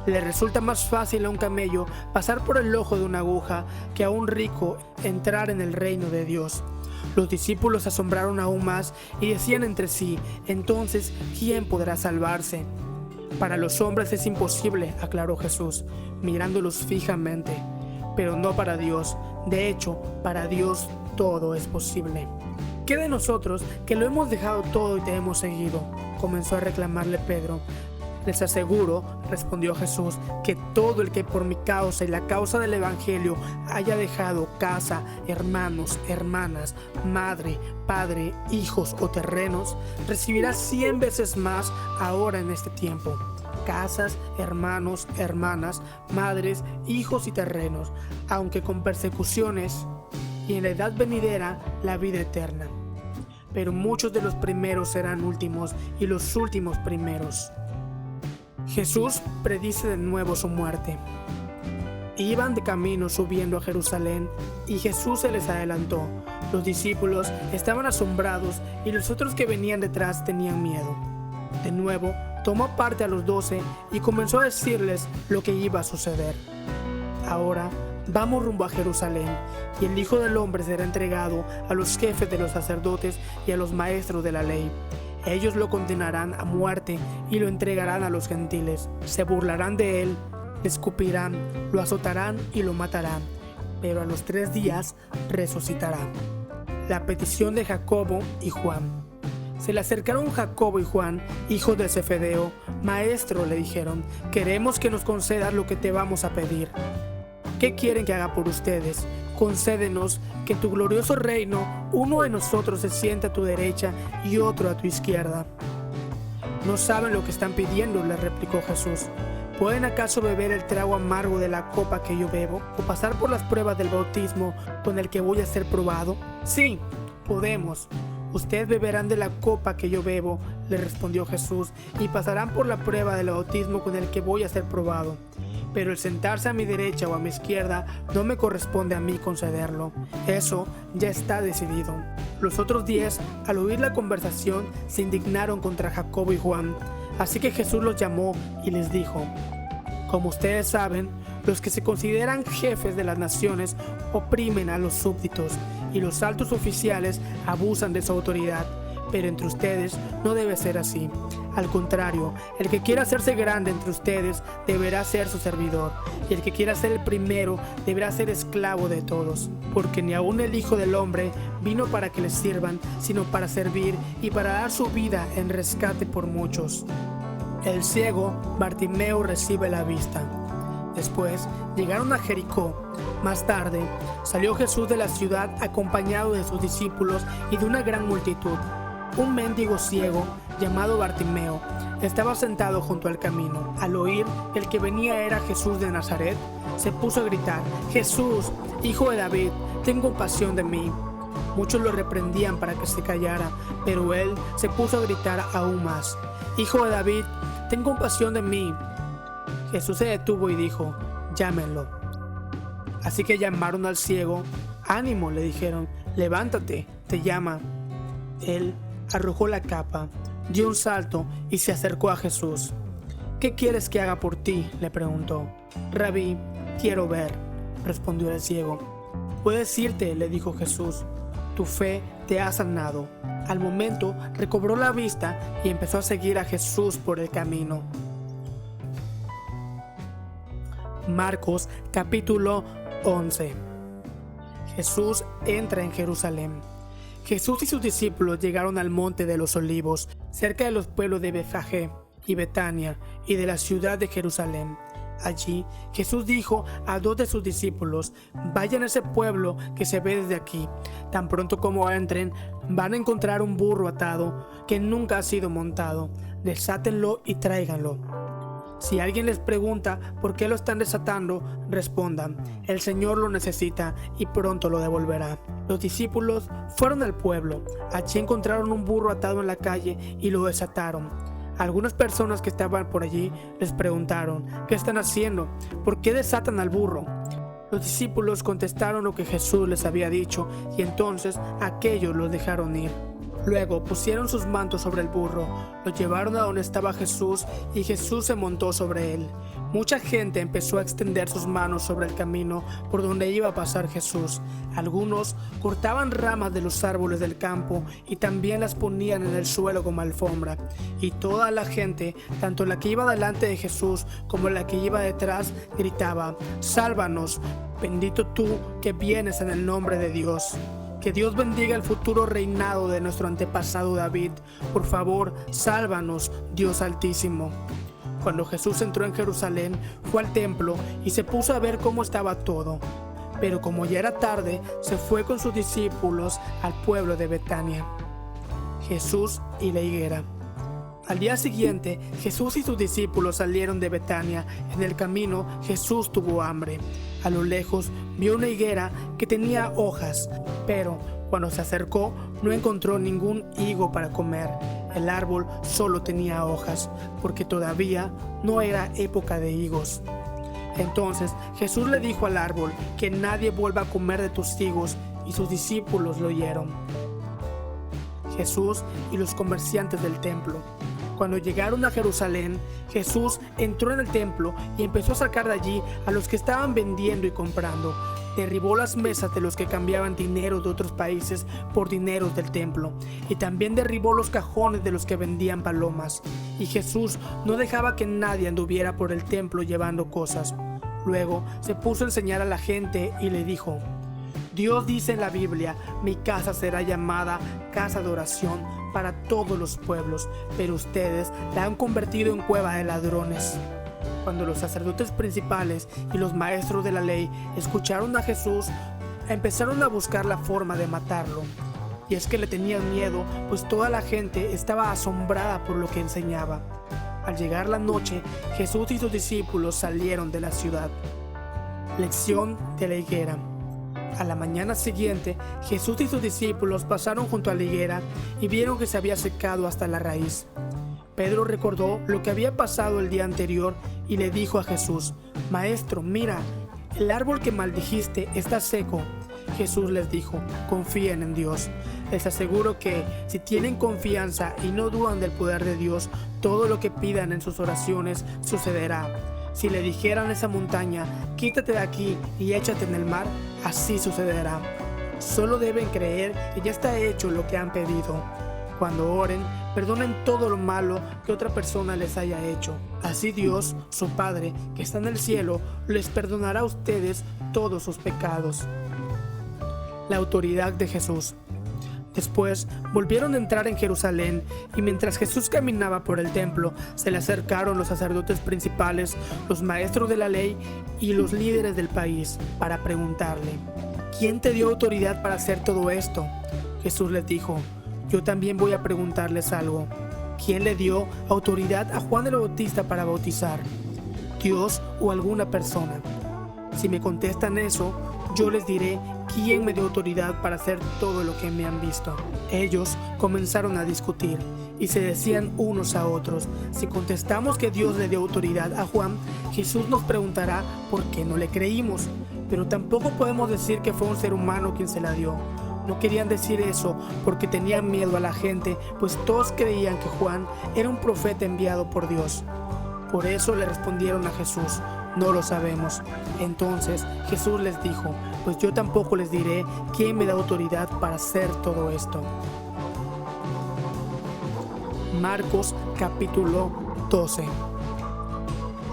Le resulta más fácil a un camello pasar por el ojo de una aguja que a un rico entrar en el reino de Dios. Los discípulos se asombraron aún más y decían entre sí: entonces, ¿quién podrá salvarse? Para los hombres es imposible, aclaró Jesús, mirándolos fijamente, pero no para Dios. De hecho, para Dios todo es posible. ¿Qué de nosotros, que lo hemos dejado todo y te hemos seguido?, comenzó a reclamarle Pedro. Les aseguro, respondió Jesús, que todo el que por mi causa y la causa del Evangelio haya dejado casa, hermanos, hermanas, madre, padre, hijos o terrenos, recibirá 100 veces más ahora en este tiempo. Casas, hermanos, hermanas, madres, hijos y terrenos, aunque con persecuciones, y en la edad venidera la vida eterna. pero muchos de los primeros serán últimos y los últimos primeros. Jesús predice de nuevo su muerte. Iban de camino subiendo a Jerusalén y Jesús se les adelantó. Los discípulos estaban asombrados y los otros que venían detrás tenían miedo. De nuevo, tomó aparte a los 12 y comenzó a decirles lo que iba a suceder. Ahora vamos rumbo a Jerusalén, y el Hijo del Hombre será entregado a los jefes de los sacerdotes y a los maestros de la ley. Ellos lo condenarán a muerte y lo entregarán a los gentiles. Se burlarán de él, le escupirán, lo azotarán y lo matarán, pero a los 3 días resucitará. La petición de Jacobo y Juan. Se le acercaron Jacobo y Juan, hijos de Zebedeo. Maestro, le dijeron, queremos que nos concedas lo que te vamos a pedir. ¿Qué quieren que haga por ustedes? Concédenos que en tu glorioso reino uno de nosotros se sienta a tu derecha y otro a tu izquierda. No saben lo que están pidiendo, les replicó Jesús. ¿Pueden acaso beber el trago amargo de la copa que yo bebo, o pasar por las pruebas del bautismo con el que voy a ser probado? Sí, podemos. Ustedes beberán de la copa que yo bebo, le respondió Jesús, y pasarán por la prueba del bautismo con el que voy a ser probado. Pero el sentarse a mi derecha o a mi izquierda no me corresponde a mí concederlo. Eso ya está decidido. Los otros 10, al oír la conversación, se indignaron contra Jacobo y Juan. Así que Jesús los llamó y les dijo: como ustedes saben, los que se consideran jefes de las naciones oprimen a los súbditos, y los altos oficiales abusan de su autoridad. Pero entre ustedes no debe ser así. Al contrario, el que quiera hacerse grande entre ustedes deberá ser su servidor, y el que quiera ser el primero deberá ser esclavo de todos. Porque ni aun el Hijo del Hombre vino para que le sirvan, sino para servir y para dar su vida en rescate por muchos. El ciego Bartimeo recibe la vista. Después llegaron a Jericó. Más tarde salió Jesús de la ciudad acompañado de sus discípulos y de una gran multitud. Un mendigo ciego llamado Bartimeo estaba sentado junto al camino. Al oír que el que venía era Jesús de Nazaret, se puso a gritar: Jesús, hijo de David, ten compasión de mí. Muchos lo reprendían para que se callara, pero él se puso a gritar aún más: Hijo de David, ten compasión de mí. Jesús se detuvo y dijo: llámenlo. Así que llamaron al ciego. Ánimo, le dijeron, levántate, te llama. Él arrojó la capa, dio un salto y se acercó a Jesús. ¿Qué quieres que haga por ti?, le preguntó. Rabí, quiero ver, respondió el ciego. Puedes irte, le dijo Jesús, tu fe te ha sanado. Al momento recobró la vista y empezó a seguir a Jesús por el camino. Marcos capítulo 11. Jesús entra en Jerusalén. Jesús y sus discípulos llegaron al monte de los Olivos, cerca de los pueblos de Betfagé y Betania y de la ciudad de Jerusalén. Allí Jesús dijo a 2 de sus discípulos: vayan a ese pueblo que se ve desde aquí. Tan pronto como entren, van a encontrar un burro atado que nunca ha sido montado. Desátenlo y tráiganlo. Si alguien les pregunta por qué lo están desatando, respondan: el Señor lo necesita y pronto lo devolverá. Los discípulos fueron al pueblo. Allí encontraron un burro atado en la calle y lo desataron. Algunas personas que estaban por allí les preguntaron: ¿qué están haciendo? ¿Por qué desatan al burro? Los discípulos contestaron lo que Jesús les había dicho, y entonces aquellos los dejaron ir. Luego pusieron sus mantos sobre el burro, lo llevaron a donde estaba Jesús y Jesús se montó sobre él. Mucha gente empezó a extender sus manos sobre el camino por donde iba a pasar Jesús. Algunos cortaban ramas de los árboles del campo y también las ponían en el suelo como alfombra. Y toda la gente, tanto la que iba delante de Jesús como la que iba detrás, gritaba: ¡sálvanos! Bendito tú que vienes en el nombre de Dios. Que Dios bendiga el futuro reinado de nuestro antepasado David. Por favor, sálvanos, Dios Altísimo. Cuando Jesús entró en Jerusalén, fue al templo y se puso a ver cómo estaba todo. Pero como ya era tarde, se fue con sus discípulos al pueblo de Betania. Jesús y la higuera. Al día siguiente, Jesús y sus discípulos salieron de Betania. En el camino, Jesús tuvo hambre. A lo lejos, vio una higuera que tenía hojas, pero Cuando se acercó, no encontró ningún higo para comer. El árbol solo tenía hojas, porque todavía no era época de higos. Entonces Jesús le dijo al árbol que nadie vuelva a comer de tus higos, y sus discípulos lo oyeron. Jesús y los comerciantes del templo. Cuando llegaron a Jerusalén, Jesús entró en el templo y empezó a sacar de allí a los que estaban vendiendo y comprando. Derribó las mesas de los que cambiaban dinero de otros países por dineros del templo, y también derribó los cajones de los que vendían palomas. Y Jesús no dejaba que nadie anduviera por el templo llevando cosas. Luego se puso a enseñar a la gente y le dijo: Dios dice en la Biblia: mi casa será llamada casa de oración para todos los pueblos, pero ustedes la han convertido en cueva de ladrones. Cuando los sacerdotes principales y los maestros de la ley escucharon a Jesús, empezaron a buscar la forma de matarlo. Y es que le tenían miedo, pues toda la gente estaba asombrada por lo que enseñaba. Al llegar la noche, Jesús y sus discípulos salieron de la ciudad. Lección de la higuera. A la mañana siguiente, Jesús y sus discípulos pasaron junto a la higuera y vieron que se había secado hasta la raíz. Pedro recordó lo que había pasado el día anterior y le dijo a Jesús: Maestro, mira, el árbol que maldijiste está seco. Jesús les dijo: confíen en Dios. Les aseguro que si tienen confianza y no dudan del poder de Dios, todo lo que pidan en sus oraciones sucederá. Si le dijeran a esa montaña: quítate de aquí y échate en el mar, así sucederá. Solo deben creer que ya está hecho lo que han pedido. Cuando oren, perdonen todo lo malo que otra persona les haya hecho. Así Dios, su Padre, que está en el cielo, les perdonará a ustedes todos sus pecados. La autoridad de Jesús. Después volvieron a entrar en Jerusalén, y mientras Jesús caminaba por el templo, se le acercaron los sacerdotes principales, los maestros de la ley y los líderes del país para preguntarle: ¿quién te dio autoridad para hacer todo esto? Jesús les dijo: yo también voy a preguntarles algo. ¿Quién le dio autoridad a Juan el Bautista para bautizar? ¿Dios o alguna persona? Si me contestan eso, yo les diré quién me dio autoridad para hacer todo lo que me han visto. Ellos comenzaron a discutir y se decían unos a otros: si contestamos que Dios le dio autoridad a Juan, Jesús nos preguntará por qué no le creímos. Pero tampoco podemos decir que fue un ser humano quien se la dio. No querían decir eso porque tenían miedo a la gente, pues todos creían que Juan era un profeta enviado por Dios. Por eso le respondieron a Jesús: no lo sabemos. Entonces Jesús les dijo: pues yo tampoco les diré quién me da autoridad para hacer todo esto. Marcos capítulo 12.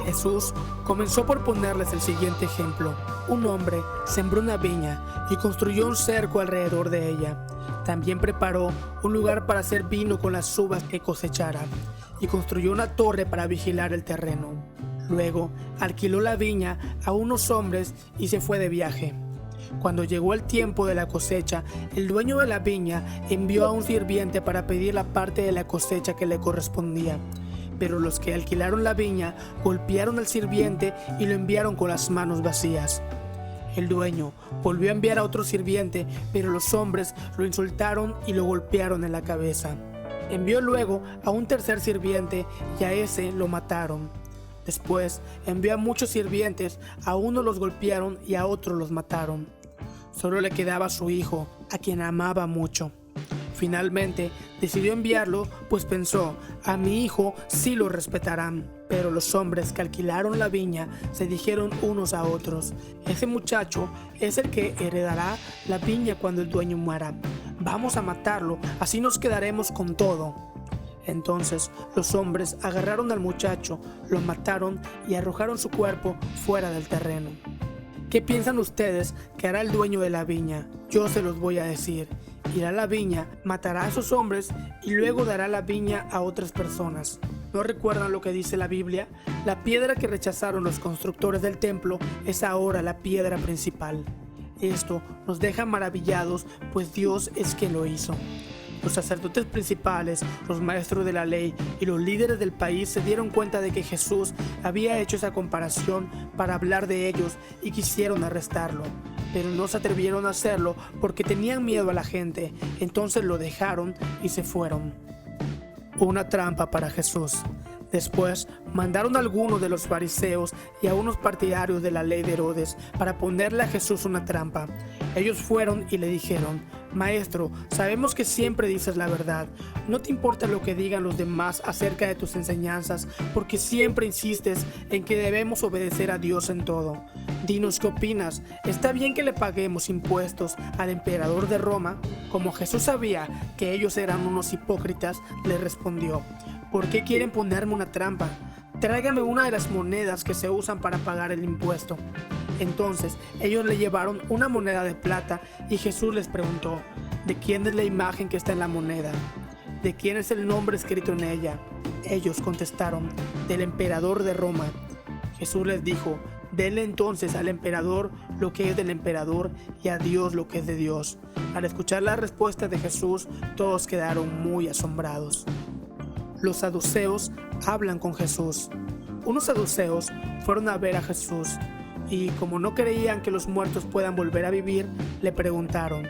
Jesús comenzó por ponerles el siguiente ejemplo. Un hombre sembró una viña y construyó un cerco alrededor de ella. También preparó un lugar para hacer vino con las uvas que cosechara, y construyó una torre para vigilar el terreno. Luego alquiló la viña a unos hombres y se fue de viaje. Cuando llegó el tiempo de la cosecha, el dueño de la viña envió a un sirviente para pedir la parte de la cosecha que le correspondía. Pero los que alquilaron la viña golpearon al sirviente y lo enviaron con las manos vacías. El dueño volvió a enviar a otro sirviente, pero los hombres lo insultaron y lo golpearon en la cabeza. Envió luego a un tercer sirviente y a ese lo mataron. Después envió a muchos sirvientes, a unos los golpearon y a otros los mataron. Solo le quedaba su hijo, a quien amaba mucho. Finalmente decidió enviarlo, pues pensó: a mi hijo sí lo respetarán. Pero los hombres que alquilaron la viña se dijeron unos a otros: ese muchacho es el que heredará la viña cuando el dueño muera. Vamos a matarlo, así nos quedaremos con todo. Entonces los hombres agarraron al muchacho, lo mataron y arrojaron su cuerpo fuera del terreno. ¿Qué piensan ustedes que hará el dueño de la viña? Yo se los voy a decir. Irá a la viña, matará a esos hombres y luego dará la viña a otras personas. ¿No recuerdan lo que dice la Biblia? La piedra que rechazaron los constructores del templo es ahora la piedra principal. Esto nos deja maravillados, pues Dios es quien lo hizo. Los sacerdotes principales, los maestros de la ley y los líderes del país se dieron cuenta de que Jesús había hecho esa comparación para hablar de ellos y quisieron arrestarlo. pero no se atrevieron a hacerlo porque tenían miedo a la gente. Entonces lo dejaron y se fueron. Una trampa para Jesús. Después mandaron a algunos de los fariseos y a unos partidarios de la ley de Herodes para ponerle a Jesús una trampa. Ellos fueron y le dijeron: Maestro, sabemos que siempre dices la verdad. No te importa lo que digan los demás acerca de tus enseñanzas, porque siempre insistes en que debemos obedecer a Dios en todo. Dinos qué opinas. ¿Está bien que le paguemos impuestos al emperador de Roma? Como Jesús sabía que ellos eran unos hipócritas, le respondió: ¿Por qué quieren ponerme una trampa? Tráigame una de las monedas que se usan para pagar el impuesto. Entonces ellos le llevaron una moneda de plata y Jesús les preguntó: ¿De quién es la imagen que está en la moneda? ¿De quién es el nombre escrito en ella? Ellos contestaron: del emperador de Roma. Jesús les dijo: denle entonces al emperador lo que es del emperador y a Dios lo que es de Dios. Al escuchar la respuesta de Jesús, todos quedaron muy asombrados. Los saduceos hablan con Jesús. Unos saduceos fueron a ver a Jesús y, como no creían que los muertos puedan volver a vivir, le preguntaron: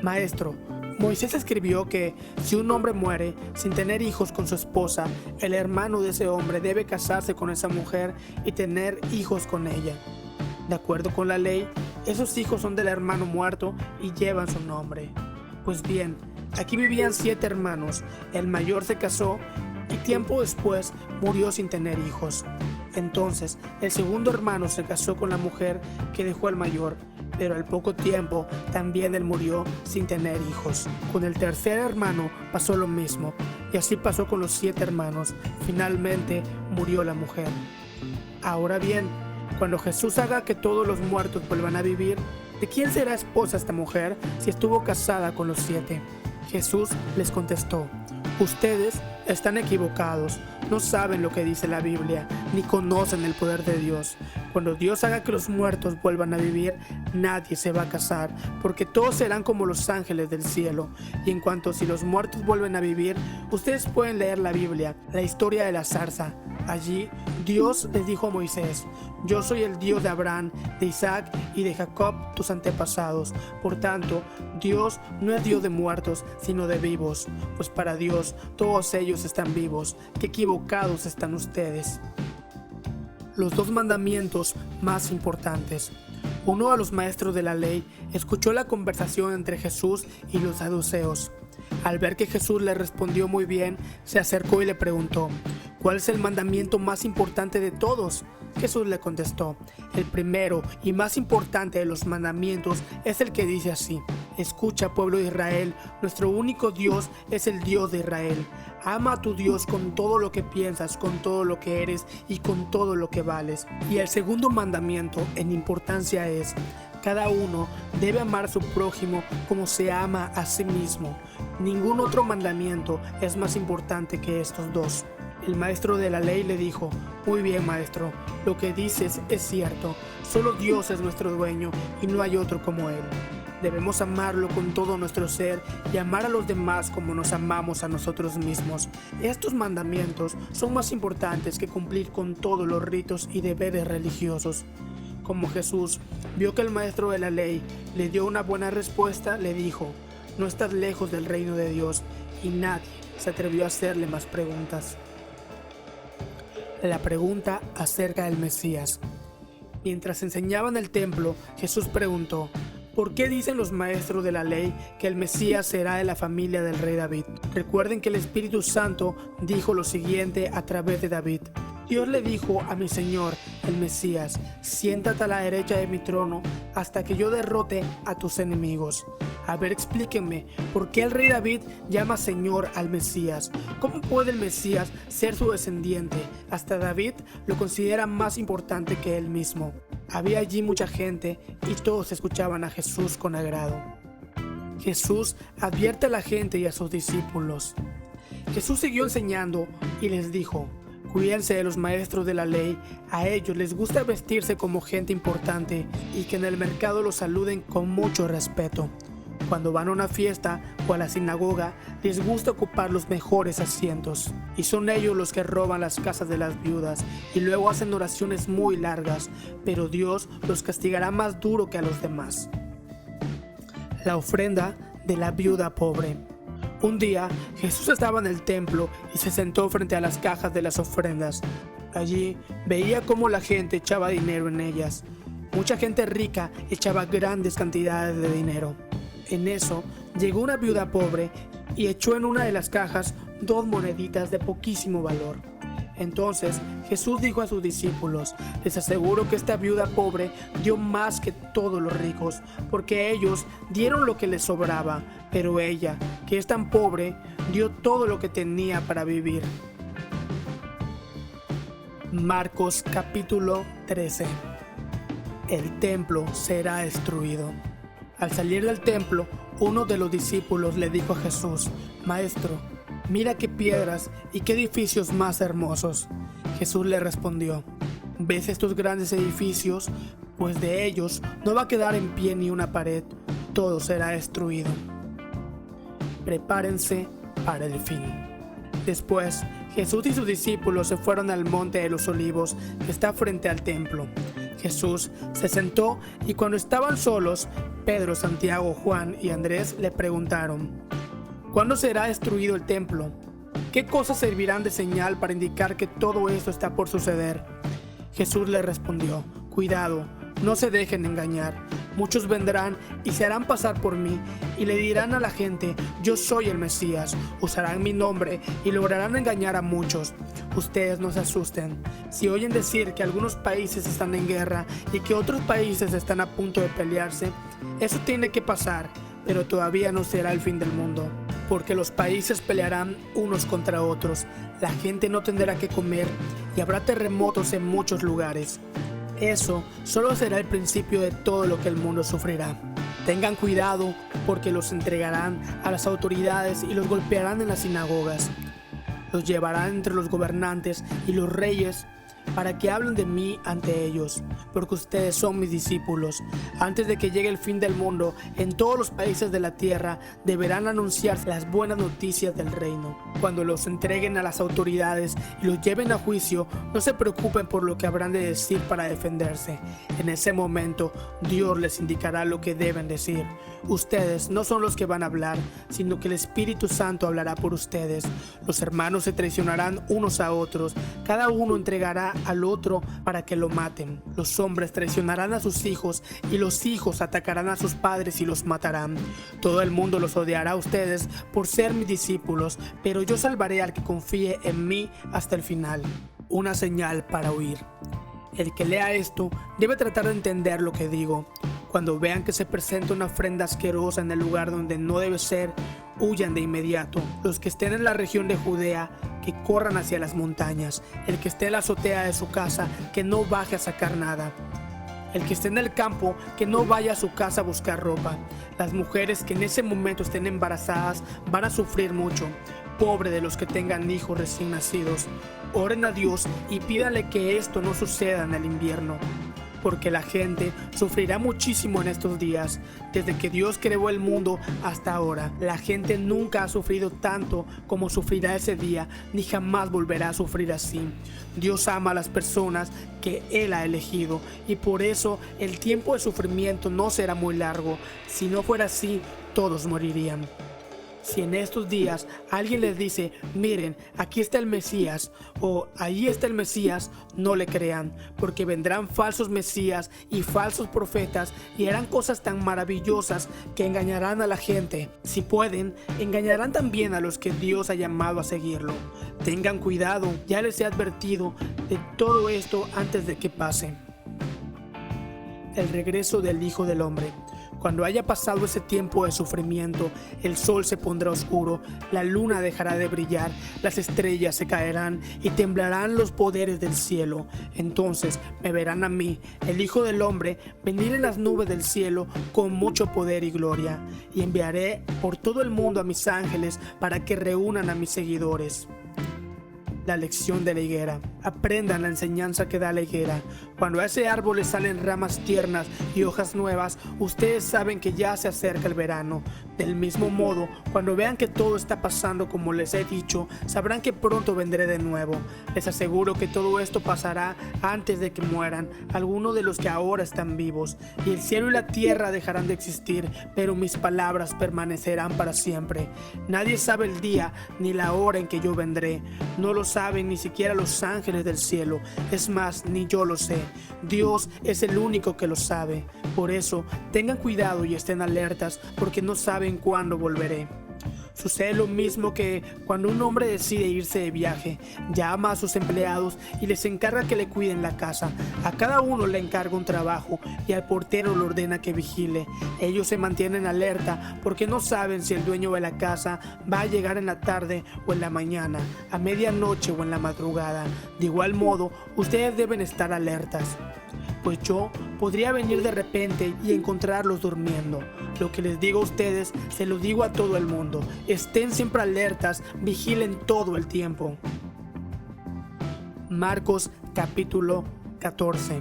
Maestro, Moisés escribió que si un hombre muere sin tener hijos con su esposa, el hermano de ese hombre debe casarse con esa mujer y tener hijos con ella. De acuerdo con la ley, esos hijos son del hermano muerto y llevan su nombre. Pues bien, aquí vivían 7 hermanos. El mayor se casó y tiempo después murió sin tener hijos. Entonces el segundo hermano se casó con la mujer que dejó al mayor, pero al poco tiempo también él murió sin tener hijos. Con el tercer hermano pasó lo mismo, y así pasó con los 7 hermanos. Finalmente murió la mujer. Ahora bien, cuando Jesús haga que todos los muertos vuelvan a vivir, ¿de quién será esposa esta mujer si estuvo casada con los 7? Jesús les contestó: ustedes están equivocados, no saben lo que dice la Biblia, ni conocen el poder de Dios. Cuando Dios haga que los muertos vuelvan a vivir, nadie se va a casar, porque todos serán como los ángeles del cielo. Y en cuanto si los muertos vuelven a vivir, ustedes pueden leer la Biblia, la historia de la zarza. Allí Dios les dijo a Moisés: yo soy el Dios de Abraham, de Isaac y de Jacob, tus antepasados. Por tanto, Dios no es Dios de muertos, sino de vivos, pues para Dios todos ellos están vivos. Qué equivocados están ustedes. Los 2 mandamientos más importantes. Uno de los maestros de la ley escuchó la conversación entre Jesús y los saduceos. Al ver que Jesús le respondió muy bien, se acercó y le preguntó: ¿cuál es el mandamiento más importante de todos? Jesús le contestó: el primero y más importante de los mandamientos es el que dice así: escucha, pueblo de Israel, nuestro único Dios es el Dios de Israel. Ama a tu Dios con todo lo que piensas, con todo lo que eres y con todo lo que vales. Y el segundo mandamiento en importancia es: cada uno debe amar a su prójimo como se ama a sí mismo. Ningún otro mandamiento es más importante que estos 2. El maestro de la ley le dijo: muy bien, maestro, lo que dices es cierto. Solo Dios es nuestro dueño y no hay otro como Él. Debemos amarlo con todo nuestro ser y amar a los demás como nos amamos a nosotros mismos. Estos mandamientos son más importantes que cumplir con todos los ritos y deberes religiosos. Como Jesús vio que el maestro de la ley le dio una buena respuesta, le dijo: no estás lejos del reino de Dios, y nadie se atrevió a hacerle más preguntas. La pregunta acerca del Mesías. Mientras enseñaba en el templo, Jesús preguntó: ¿por qué dicen los maestros de la ley que el Mesías será de la familia del rey David? Recuerden que el Espíritu Santo dijo lo siguiente a través de David: Dios le dijo a mi Señor, el Mesías: siéntate a la derecha de mi trono hasta que yo derrote a tus enemigos. A ver, explíquenme, ¿por qué el rey David llama Señor al Mesías? ¿Cómo puede el Mesías ser su descendiente? Hasta David lo considera más importante que él mismo. Había allí mucha gente y todos escuchaban a Jesús con agrado. Jesús advierte a la gente y a sus discípulos. Jesús siguió enseñando y les dijo: cuídense de los maestros de la ley. A ellos les gusta vestirse como gente importante y que en el mercado los saluden con mucho respeto. Cuando van a una fiesta o a la sinagoga, les gusta ocupar los mejores asientos. Y son ellos los que roban las casas de las viudas y luego hacen oraciones muy largas, pero Dios los castigará más duro que a los demás. La ofrenda de la viuda pobre. Un día Jesús estaba en el templo y se sentó frente a las cajas de las ofrendas. Allí veía cómo la gente echaba dinero en ellas. Mucha gente rica echaba grandes cantidades de dinero. En eso llegó una viuda pobre y echó en una de las cajas 2 moneditas de poquísimo valor. Entonces Jesús dijo a sus discípulos: les aseguro que esta viuda pobre dio más que todos los ricos, porque ellos dieron lo que les sobraba, pero ella, que es tan pobre, dio todo lo que tenía para vivir. Marcos capítulo 13. El templo será destruido. Al salir del templo, uno de los discípulos le dijo a Jesús: Maestro, mira qué piedras y qué edificios más hermosos. Jesús le respondió: ¿ves estos grandes edificios? Pues de ellos no va a quedar en pie ni una pared, todo será destruido. Prepárense para el fin. Después, Jesús y sus discípulos se fueron al monte de los Olivos, que está frente al templo. Jesús se sentó y cuando estaban solos, Pedro, Santiago, Juan y Andrés le preguntaron: ¿cuándo será destruido el templo? ¿Qué cosas servirán de señal para indicar que todo esto está por suceder? Jesús le respondió: cuidado, no se dejen engañar. Muchos vendrán y se harán pasar por mí y le dirán a la gente: yo soy el Mesías. Usarán mi nombre y lograrán engañar a muchos. Ustedes no se asusten. Si oyen decir que algunos países están en guerra y que otros países están a punto de pelearse, eso tiene que pasar, pero todavía no será el fin del mundo. Porque los países pelearán unos contra otros, la gente no tendrá que comer y habrá terremotos en muchos lugares. Eso solo será el principio de todo lo que el mundo sufrirá. Tengan cuidado porque los entregarán a las autoridades y los golpearán en las sinagogas. Los llevarán entre los gobernantes y los reyes para que hablen de mí ante ellos, porque ustedes son mis discípulos. Antes de que llegue el fin del mundo, en todos los países de la tierra deberán anunciarse las buenas noticias del reino. Cuando los entreguen a las autoridades y los lleven a juicio, no se preocupen por lo que habrán de decir para defenderse. En ese momento, Dios les indicará lo que deben decir. Ustedes no son los que van a hablar, sino que el Espíritu Santo hablará por ustedes. Los hermanos se traicionarán unos a otros, cada uno entregará al otro para que lo maten. Los hombres traicionarán a sus hijos y los hijos atacarán a sus padres y los matarán. Todo el mundo los odiará a ustedes por ser mis discípulos, pero yo salvaré al que confíe en mí hasta el final. Una señal para huir. El que lea esto debe tratar de entender lo que digo. Cuando vean que se presenta una ofrenda asquerosa en el lugar donde no debe ser, huyan de inmediato. Los que estén en la región de Judea, que corran hacia las montañas. El que esté en la azotea de su casa, que no baje a sacar nada. El que esté en el campo, que no vaya a su casa a buscar ropa. Las mujeres que en ese momento estén embarazadas van a sufrir mucho. Pobre de los que tengan hijos recién nacidos. Oren a Dios y pídanle que esto no suceda en el invierno, porque la gente sufrirá muchísimo en estos días. Desde que Dios creó el mundo hasta ahora, la gente nunca ha sufrido tanto como sufrirá ese día, ni jamás volverá a sufrir así. Dios ama a las personas que Él ha elegido y por eso el tiempo de sufrimiento no será muy largo. Si no fuera así, todos morirían. Si en estos días alguien les dice: miren, aquí está el Mesías, o allí está el Mesías, no le crean, porque vendrán falsos Mesías y falsos profetas y harán cosas tan maravillosas que engañarán a la gente. Si pueden, engañarán también a los que Dios ha llamado a seguirlo. Tengan cuidado, ya les he advertido de todo esto antes de que pase. El regreso del Hijo del Hombre. Cuando haya pasado ese tiempo de sufrimiento, el sol se pondrá oscuro, la luna dejará de brillar, las estrellas se caerán y temblarán los poderes del cielo. Entonces me verán a mí, el Hijo del Hombre, venir en las nubes del cielo con mucho poder y gloria, y enviaré por todo el mundo a mis ángeles para que reúnan a mis seguidores. la lección de la higuera. Aprendan la enseñanza que da la higuera. Cuando a ese árbol le salen ramas tiernas y hojas nuevas, ustedes saben que ya se acerca el verano. Del mismo modo, cuando vean que todo está pasando como les he dicho, sabrán que pronto vendré de nuevo. Les aseguro que todo esto pasará antes de que mueran algunos de los que ahora están vivos, y el cielo y la tierra dejarán de existir, pero mis palabras permanecerán para siempre. Nadie sabe el día ni la hora en que yo vendré. No lo saben ni siquiera los ángeles del cielo. Es más, ni yo lo sé. Dios es el único que lo sabe. Por eso, tengan cuidado y estén alertas, porque no saben cuándo volveré. Sucede lo mismo que cuando un hombre decide irse de viaje. Llama a sus empleados y les encarga que le cuiden la casa. A cada uno le encarga un trabajo y al portero le ordena que vigile. Ellos se mantienen alerta porque no saben si el dueño de la casa va a llegar en la tarde o en la mañana, a medianoche o en la madrugada. De igual modo, ustedes deben estar alertas, pues yo podría venir de repente y encontrarlos durmiendo. Lo que les digo a ustedes, se lo digo a todo el mundo. Estén siempre alertas, vigilen todo el tiempo. Marcos capítulo 14.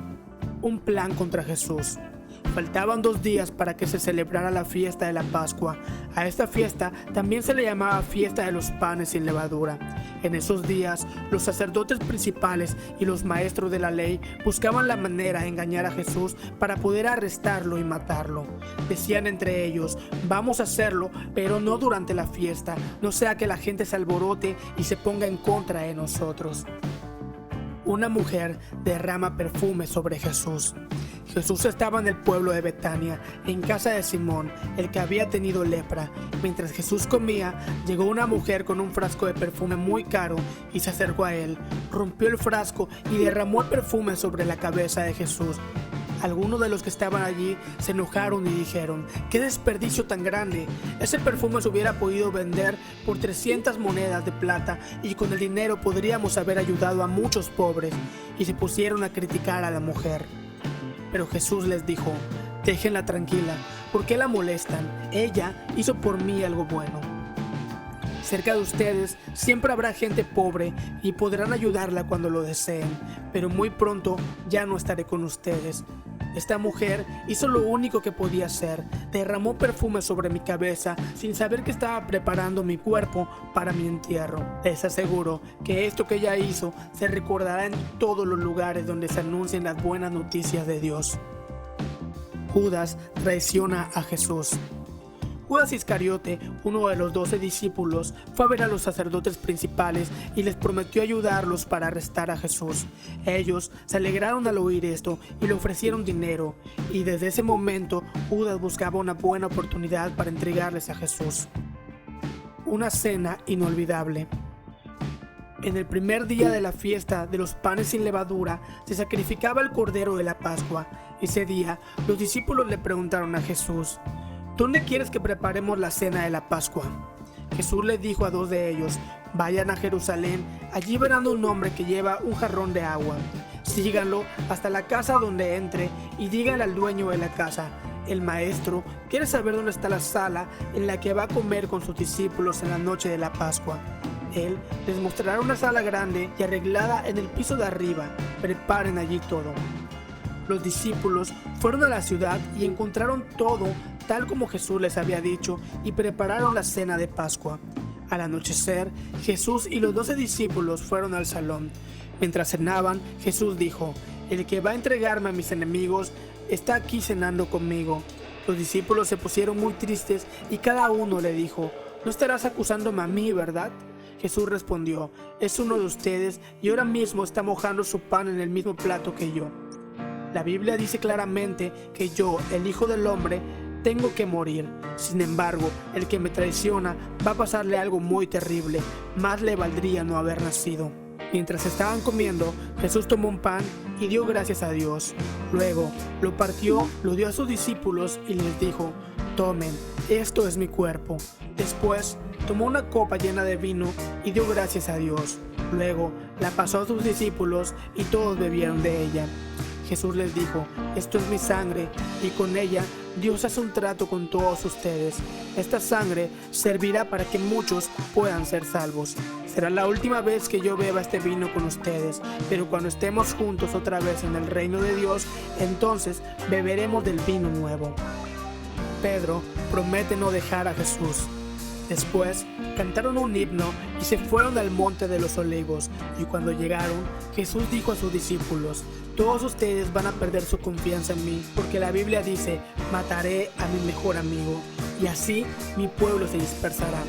Un plan contra Jesús. Faltaban 2 días para que se celebrara la fiesta de la Pascua. A esta fiesta también se le llamaba fiesta de los panes sin levadura. En esos días, los sacerdotes principales y los maestros de la ley buscaban la manera de engañar a Jesús para poder arrestarlo y matarlo. Decían entre ellos: vamos a hacerlo, pero no durante la fiesta, no sea que la gente se alborote y se ponga en contra de nosotros. Una mujer derrama perfume sobre Jesús. Jesús estaba en el pueblo de Betania, en casa de Simón, el que había tenido lepra. Mientras Jesús comía, llegó una mujer con un frasco de perfume muy caro y se acercó a él. Rompió el frasco y derramó el perfume sobre la cabeza de Jesús. Algunos de los que estaban allí se enojaron y dijeron: ¡qué desperdicio tan grande! Ese perfume se hubiera podido vender por 300 monedas de plata y con el dinero podríamos haber ayudado a muchos pobres. Y se pusieron a criticar a la mujer. Pero Jesús les dijo: déjenla tranquila, ¿por qué la molestan? Ella hizo por mí algo bueno. Cerca de ustedes siempre habrá gente pobre y podrán ayudarla cuando lo deseen, pero muy pronto ya no estaré con ustedes. Esta mujer hizo lo único que podía hacer: derramó perfume sobre mi cabeza sin saber que estaba preparando mi cuerpo para mi entierro. Les aseguro que esto que ella hizo se recordará en todos los lugares donde se anuncien las buenas noticias de Dios. Judas traiciona a Jesús. Judas Iscariote, uno de los 12 discípulos, fue a ver a los sacerdotes principales y les prometió ayudarlos para arrestar a Jesús. Ellos se alegraron al oír esto y le ofrecieron dinero, y desde ese momento Judas buscaba una buena oportunidad para entregarles a Jesús. Una cena inolvidable. En el primer día de la fiesta de los panes sin levadura se sacrificaba el cordero de la Pascua. Ese día los discípulos le preguntaron a Jesús: ¿dónde quieres que preparemos la cena de la Pascua? Jesús les dijo a 2 de ellos: vayan a Jerusalén, allí verán un hombre que lleva un jarrón de agua. Síganlo hasta la casa donde entre y díganle al dueño de la casa: el maestro quiere saber dónde está la sala en la que va a comer con sus discípulos en la noche de la Pascua. Él les mostrará una sala grande y arreglada en el piso de arriba. Preparen allí todo. Los discípulos fueron a la ciudad y encontraron todo tal como Jesús les había dicho y prepararon la cena de Pascua. Al anochecer, Jesús y los 12 discípulos fueron al salón. Mientras cenaban, Jesús dijo: el que va a entregarme a mis enemigos está aquí cenando conmigo. Los discípulos se pusieron muy tristes y cada uno le dijo: ¿no estarás acusándome a mí, verdad? Jesús respondió: es uno de ustedes y ahora mismo está mojando su pan en el mismo plato que yo. La Biblia dice claramente que yo, el Hijo del Hombre, tengo que morir. Sin embargo, el que me traiciona va a pasarle algo muy terrible. Más le valdría no haber nacido. Mientras estaban comiendo, Jesús tomó un pan y dio gracias a Dios. Luego lo partió, lo dio a sus discípulos y les dijo: tomen, esto es mi cuerpo. Después tomó una copa llena de vino y dio gracias a Dios. Luego la pasó a sus discípulos y todos bebieron de ella. Jesús les dijo: esto es mi sangre, y con ella Dios hace un trato con todos ustedes. Esta sangre servirá para que muchos puedan ser salvos. Será la última vez que yo beba este vino con ustedes, pero cuando estemos juntos otra vez en el reino de Dios, entonces beberemos del vino nuevo. Pedro promete no dejar a Jesús. Después cantaron un himno y se fueron al monte de los olivos, y cuando llegaron, Jesús dijo a sus discípulos: todos ustedes van a perder su confianza en mí, porque la Biblia dice: mataré a mi mejor amigo, y así mi pueblo se dispersará.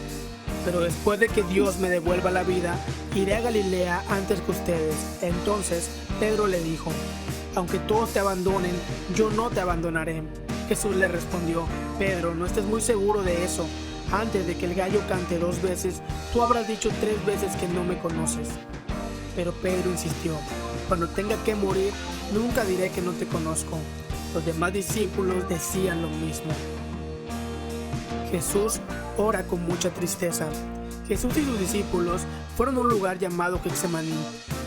Pero después de que Dios me devuelva la vida, iré a Galilea antes que ustedes. Entonces Pedro le dijo: aunque todos te abandonen, yo no te abandonaré. Jesús le respondió: Pedro, no estés muy seguro de eso. Antes de que el gallo cante 2 veces, tú habrás dicho 3 veces que no me conoces. Pero Pedro insistió: cuando tenga que morir, nunca diré que no te conozco. Los demás discípulos decían lo mismo. Jesús ora con mucha tristeza. Jesús y sus discípulos fueron a un lugar llamado Getsemaní,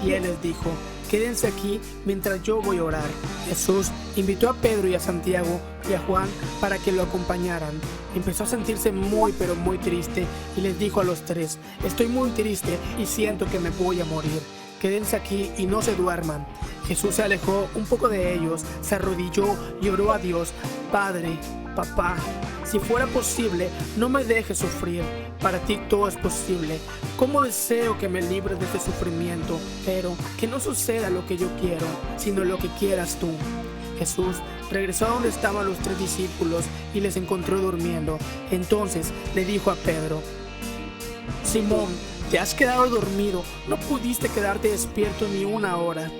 y Él les dijo: quédense aquí mientras yo voy a orar. Jesús invitó a Pedro y a Santiago y a Juan para que lo acompañaran. Empezó a sentirse muy pero muy triste y les dijo a los 3: estoy muy triste y siento que me voy a morir. Quédense aquí y no se duerman. Jesús se alejó un poco de ellos, se arrodilló y oró a Dios: Padre, Papá, si fuera posible, no me dejes sufrir. Para ti todo es posible. Cómo deseo que me libres de este sufrimiento, pero que no suceda lo que yo quiero, sino lo que quieras tú. Jesús regresó a donde estaban los 3 discípulos y les encontró durmiendo. Entonces le dijo a Pedro: Simón, ¿te has quedado dormido? ¿No pudiste quedarte despierto ni una hora?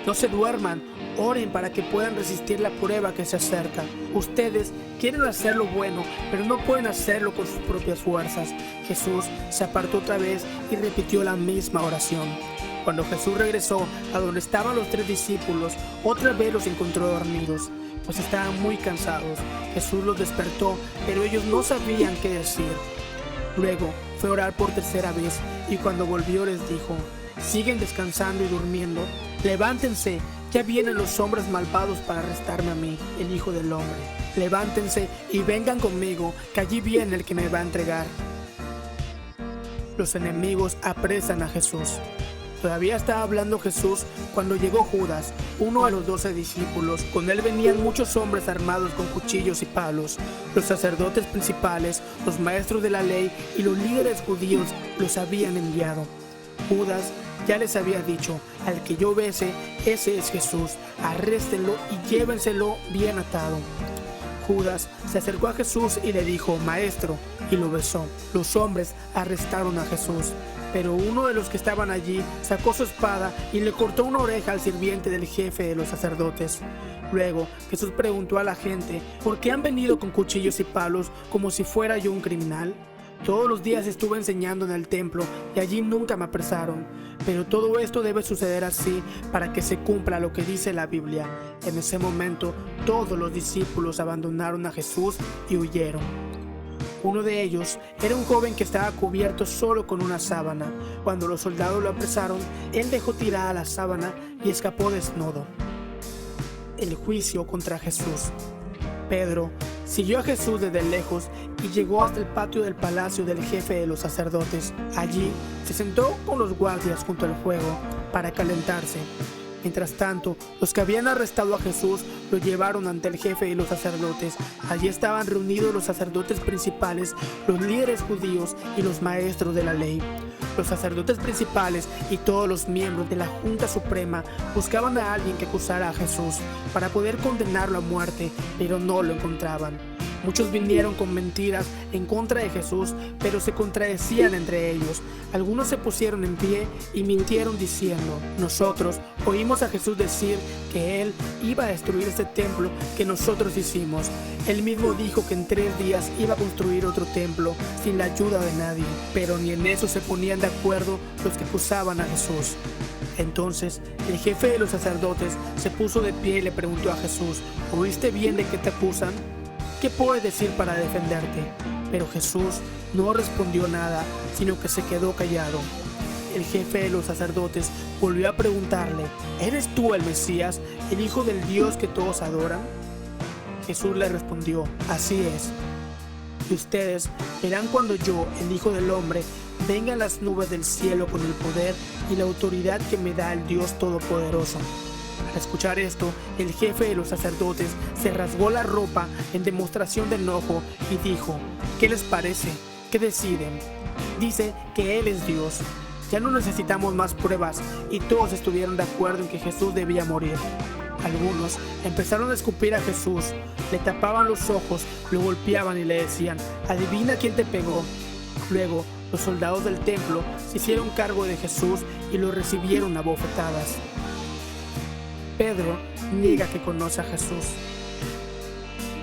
No se duerman, oren para que puedan resistir la prueba que se acerca. Ustedes quieren hacer lo bueno, pero no pueden hacerlo con sus propias fuerzas. Jesús se apartó otra vez y repitió la misma oración. Cuando Jesús regresó a donde estaban los 3 discípulos, otra vez los encontró dormidos, pues estaban muy cansados. Jesús los despertó, pero ellos no sabían qué decir. Luego fue a orar por tercera vez, y cuando volvió les dijo: ¿siguen descansando y durmiendo? Levántense, ya vienen los hombres malvados para arrestarme a mí, el Hijo del Hombre. Levántense y vengan conmigo, que allí viene el que me va a entregar. Los enemigos apresan a Jesús. Todavía estaba hablando Jesús cuando llegó Judas, uno de los 12 discípulos. Con él venían muchos hombres armados con cuchillos y palos. Los sacerdotes principales, los maestros de la ley y los líderes judíos los habían enviado. Judas ya les había dicho: al que yo bese, ese es Jesús, arréstenlo y llévenselo bien atado. Judas se acercó a Jesús y le dijo: Maestro, y lo besó. Los hombres arrestaron a Jesús, pero uno de los que estaban allí sacó su espada y le cortó una oreja al sirviente del jefe de los sacerdotes. Luego Jesús preguntó a la gente: ¿por qué han venido con cuchillos y palos como si fuera yo un criminal? Todos los días estuve enseñando en el templo y allí nunca me apresaron. Pero todo esto debe suceder así para que se cumpla lo que dice la Biblia. En ese momento todos los discípulos abandonaron a Jesús y huyeron. Uno de ellos era un joven que estaba cubierto solo con una sábana. Cuando los soldados lo apresaron, él dejó tirada la sábana y escapó desnudo. El juicio contra Jesús. Pedro siguió a Jesús desde lejos y llegó hasta el patio del palacio del jefe de los sacerdotes. Allí se sentó con los guardias junto al fuego para calentarse. Mientras tanto, los que habían arrestado a Jesús lo llevaron ante el jefe de los sacerdotes. Allí estaban reunidos los sacerdotes principales, los líderes judíos y los maestros de la ley. Los sacerdotes principales y todos los miembros de la Junta Suprema buscaban a alguien que acusara a Jesús para poder condenarlo a muerte, pero no lo encontraban. Muchos vinieron con mentiras en contra de Jesús, pero se contradecían entre ellos. Algunos se pusieron en pie y mintieron diciendo: nosotros oímos a Jesús decir que Él iba a destruir este templo que nosotros hicimos. Él mismo dijo que en 3 días iba a construir otro templo sin la ayuda de nadie. Pero ni en eso se ponían de acuerdo los que acusaban a Jesús. Entonces el jefe de los sacerdotes se puso de pie y le preguntó a Jesús: ¿oíste bien de qué te acusan? ¿Qué puedes decir para defenderte? Pero Jesús no respondió nada, sino que se quedó callado. el jefe de los sacerdotes volvió a preguntarle: ¿eres tú el Mesías, el Hijo del Dios que todos adoran? Jesús le respondió: así es. Y ustedes verán cuando yo, el Hijo del Hombre, venga en las nubes del cielo con el poder y la autoridad que me da el Dios Todopoderoso. Al escuchar esto, el jefe de los sacerdotes se rasgó la ropa en demostración de enojo y dijo: ¿qué les parece? ¿Qué deciden? Dice que Él es Dios. Ya no necesitamos más pruebas, y todos estuvieron de acuerdo en que Jesús debía morir. Algunos empezaron a escupir a Jesús, le tapaban los ojos, lo golpeaban y le decían: adivina quién te pegó. Luego, los soldados del templo se hicieron cargo de Jesús y lo recibieron a bofetadas. Pedro niega que conoce a Jesús.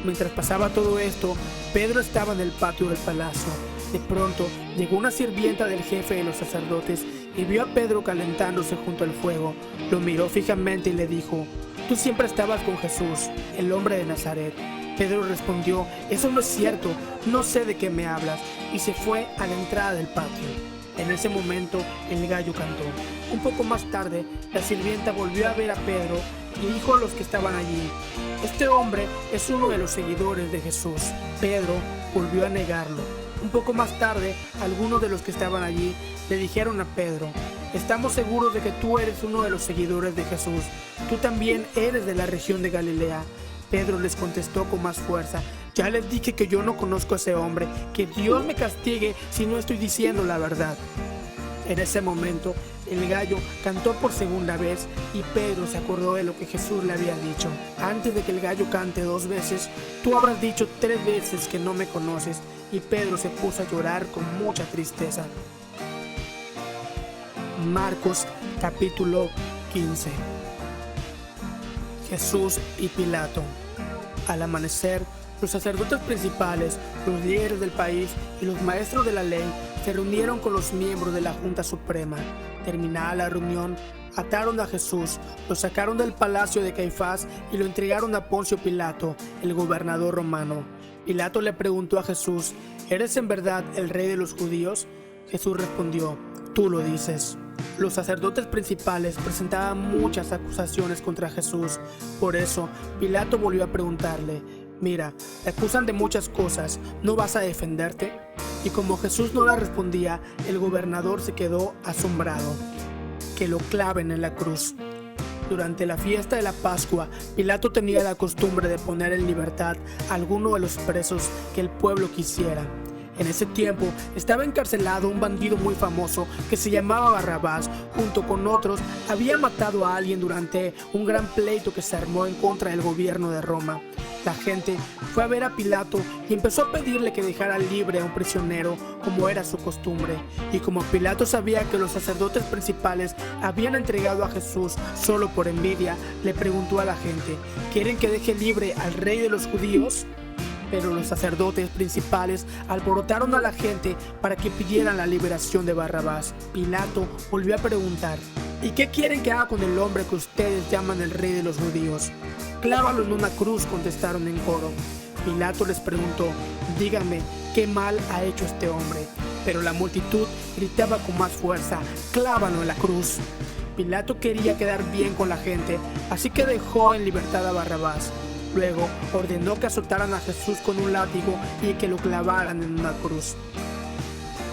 Mientras pasaba todo esto, Pedro estaba en el patio del palacio. De pronto, llegó una sirvienta del jefe de los sacerdotes y vio a Pedro calentándose junto al fuego. Lo miró fijamente y le dijo: tú siempre estabas con Jesús, el hombre de Nazaret. Pedro respondió: eso no es cierto, no sé de qué me hablas, y se fue a la entrada del patio. En ese momento, el gallo cantó. Un poco más tarde, la sirvienta volvió a ver a Pedro y dijo a los que estaban allí: este hombre es uno de los seguidores de Jesús. Pedro volvió a negarlo. Un poco más tarde, algunos de los que estaban allí le dijeron a Pedro: estamos seguros de que tú eres uno de los seguidores de Jesús. Tú también eres de la región de Galilea. Pedro les contestó con más fuerza: ya les dije que yo no conozco a ese hombre, que Dios me castigue si no estoy diciendo la verdad. En ese momento, el gallo cantó por segunda vez y Pedro se acordó de lo que Jesús le había dicho: antes de que el gallo cante 2 veces, tú habrás dicho 3 veces que no me conoces. Y Pedro se puso a llorar con mucha tristeza. Marcos capítulo 15. Jesús y Pilato. Al amanecer, los sacerdotes principales, los líderes del país y los maestros de la ley se reunieron con los miembros de la Junta Suprema. Terminada la reunión, ataron a Jesús, lo sacaron del palacio de Caifás y lo entregaron a Poncio Pilato, el gobernador romano. Pilato le preguntó a Jesús: ¿eres en verdad el rey de los judíos? Jesús respondió: tú lo dices. Los sacerdotes principales presentaban muchas acusaciones contra Jesús. Por eso, Pilato volvió a preguntarle: mira, te acusan de muchas cosas, ¿no vas a defenderte? Y como Jesús no le respondía, el gobernador se quedó asombrado. Que lo claven en la cruz. Durante la fiesta de la Pascua, Pilato tenía la costumbre de poner en libertad a alguno de los presos que el pueblo quisiera. En ese tiempo estaba encarcelado un bandido muy famoso que se llamaba Barrabás. Junto con otros, había matado a alguien durante un gran pleito que se armó en contra del gobierno de Roma. La gente fue a ver a Pilato y empezó a pedirle que dejara libre a un prisionero, como era su costumbre. Y como Pilato sabía que los sacerdotes principales habían entregado a Jesús solo por envidia, le preguntó a la gente: ¿quieren que deje libre al rey de los judíos? Pero los sacerdotes principales alborotaron a la gente para que pidieran la liberación de Barrabás. Pilato volvió a preguntar: ¿y qué quieren que haga con el hombre que ustedes llaman el rey de los judíos? Clávalo en una cruz, contestaron en coro. Pilato les preguntó: díganme, ¿qué mal ha hecho este hombre? Pero la multitud gritaba con más fuerza: clávalo en la cruz. Pilato quería quedar bien con la gente, así que dejó en libertad a Barrabás. Luego ordenó que azotaran a Jesús con un látigo y que lo clavaran en una cruz.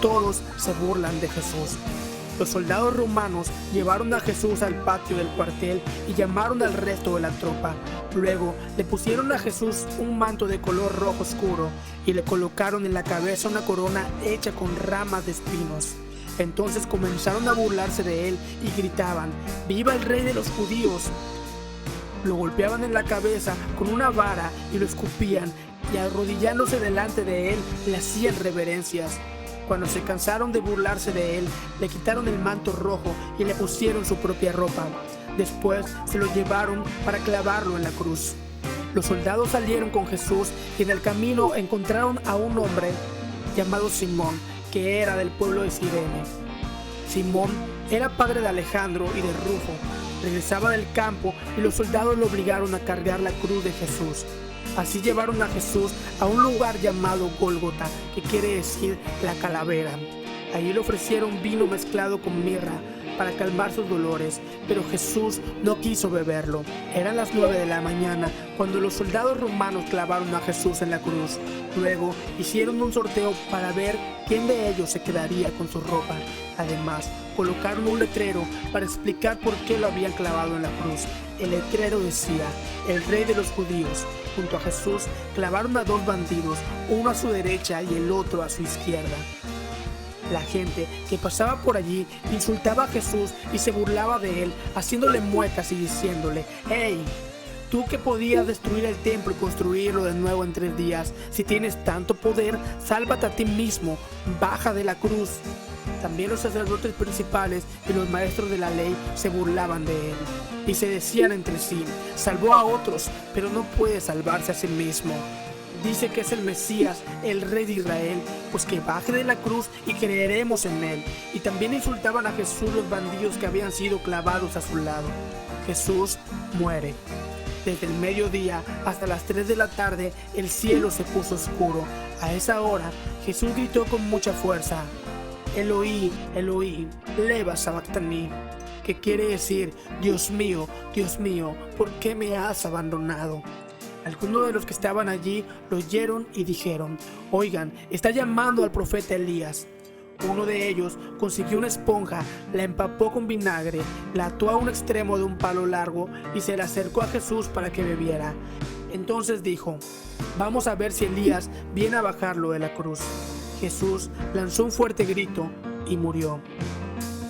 Todos se burlan de Jesús. Los soldados romanos llevaron a Jesús al patio del cuartel y llamaron al resto de la tropa. Luego le pusieron a Jesús un manto de color rojo oscuro y le colocaron en la cabeza una corona hecha con ramas de espinos. Entonces comenzaron a burlarse de él y gritaban: ¡viva el rey de los judíos! Lo golpeaban en la cabeza con una vara y lo escupían, y arrodillándose delante de él le hacían reverencias. Cuando se cansaron de burlarse de él, le quitaron el manto rojo y le pusieron su propia ropa. Después se lo llevaron para clavarlo en la cruz. Los soldados salieron con Jesús y en el camino encontraron a un hombre llamado Simón, que era del pueblo de Cirene. Simón era padre de Alejandro y de Rufo. Regresaba del campo y los soldados lo obligaron a cargar la cruz de Jesús. Así llevaron a Jesús a un lugar llamado Gólgota, que quiere decir la calavera. Allí le ofrecieron vino mezclado con mirra para calmar sus dolores, pero Jesús no quiso beberlo. Eran las 9 de la mañana cuando los soldados romanos clavaron a Jesús en la cruz. Luego hicieron un sorteo para ver quién de ellos se quedaría con su ropa. Además, colocaron un letrero para explicar por qué lo habían clavado en la cruz. El letrero decía: el rey de los judíos. Junto a Jesús clavaron a 2 bandidos, uno a su derecha y el otro a su izquierda. La gente que pasaba por allí insultaba a Jesús y se burlaba de él, haciéndole muecas y diciéndole: «¡Hey! Tú que podías destruir el templo y construirlo de nuevo en 3 días, si tienes tanto poder, sálvate a ti mismo, baja de la cruz». También los sacerdotes principales y los maestros de la ley se burlaban de él y se decían entre sí: «Salvó a otros, pero no puede salvarse a sí mismo. Dice que es el Mesías, el rey de Israel, pues que baje de la cruz y creeremos en él». Y también insultaban a Jesús los bandidos que habían sido clavados a su lado. Jesús muere. Desde el mediodía hasta las 3 de la tarde el cielo se puso oscuro. A esa hora Jesús gritó con mucha fuerza: «Eloí, Eloí, lema sabactani», que quiere decir: Dios mío, ¿por qué me has abandonado?». Algunos de los que estaban allí lo oyeron y dijeron: «Oigan, está llamando al profeta Elías». Uno de ellos consiguió una esponja, la empapó con vinagre, la ató a un extremo de un palo largo y se la acercó a Jesús para que bebiera. Entonces dijo: «Vamos a ver si Elías viene a bajarlo de la cruz». Jesús lanzó un fuerte grito y murió.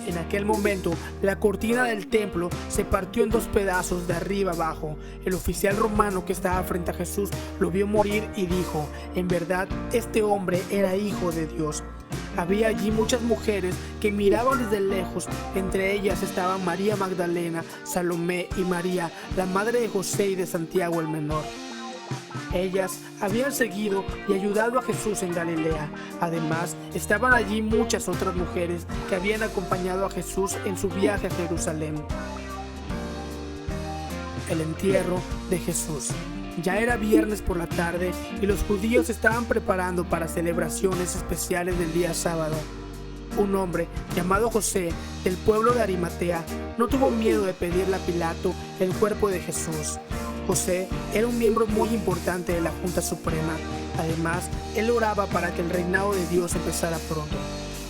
En aquel momento, la cortina del templo se partió en 2 pedazos de arriba abajo. El oficial romano que estaba frente a Jesús lo vio morir y dijo: «En verdad, este hombre era hijo de Dios». Había allí muchas mujeres que miraban desde lejos. Entre ellas estaban María Magdalena, Salomé y María, la madre de José y de Santiago el menor. Ellas habían seguido y ayudado a Jesús en Galilea. Además, estaban allí muchas otras mujeres que habían acompañado a Jesús en su viaje a Jerusalén. El entierro de Jesús. Ya era viernes por la tarde y los judíos se estaban preparando para celebraciones especiales del día sábado. Un hombre llamado José, del pueblo de Arimatea, no tuvo miedo de pedirle a Pilato el cuerpo de Jesús. José era un miembro muy importante de la Junta Suprema. Además, él oraba para que el reinado de Dios empezara pronto.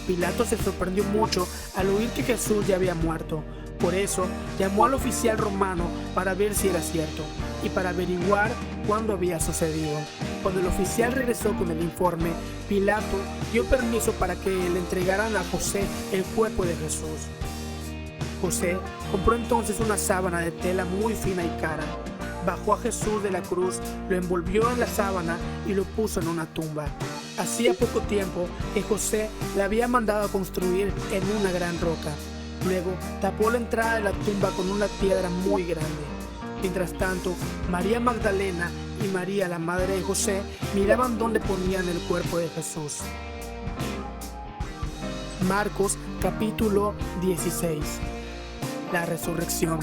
Pilato se sorprendió mucho al oír que Jesús ya había muerto. Por eso, llamó al oficial romano para ver si era cierto y para averiguar cuándo había sucedido. Cuando el oficial regresó con el informe, Pilato dio permiso para que le entregaran a José el cuerpo de Jesús. José compró entonces una sábana de tela muy fina y cara. Bajó a Jesús de la cruz, lo envolvió en la sábana y lo puso en una tumba. Hacía poco tiempo que José la había mandado a construir en una gran roca. Luego tapó la entrada de la tumba con una piedra muy grande. Mientras tanto, María Magdalena y María, la madre de José, miraban dónde ponían el cuerpo de Jesús. Marcos capítulo 16. La resurrección.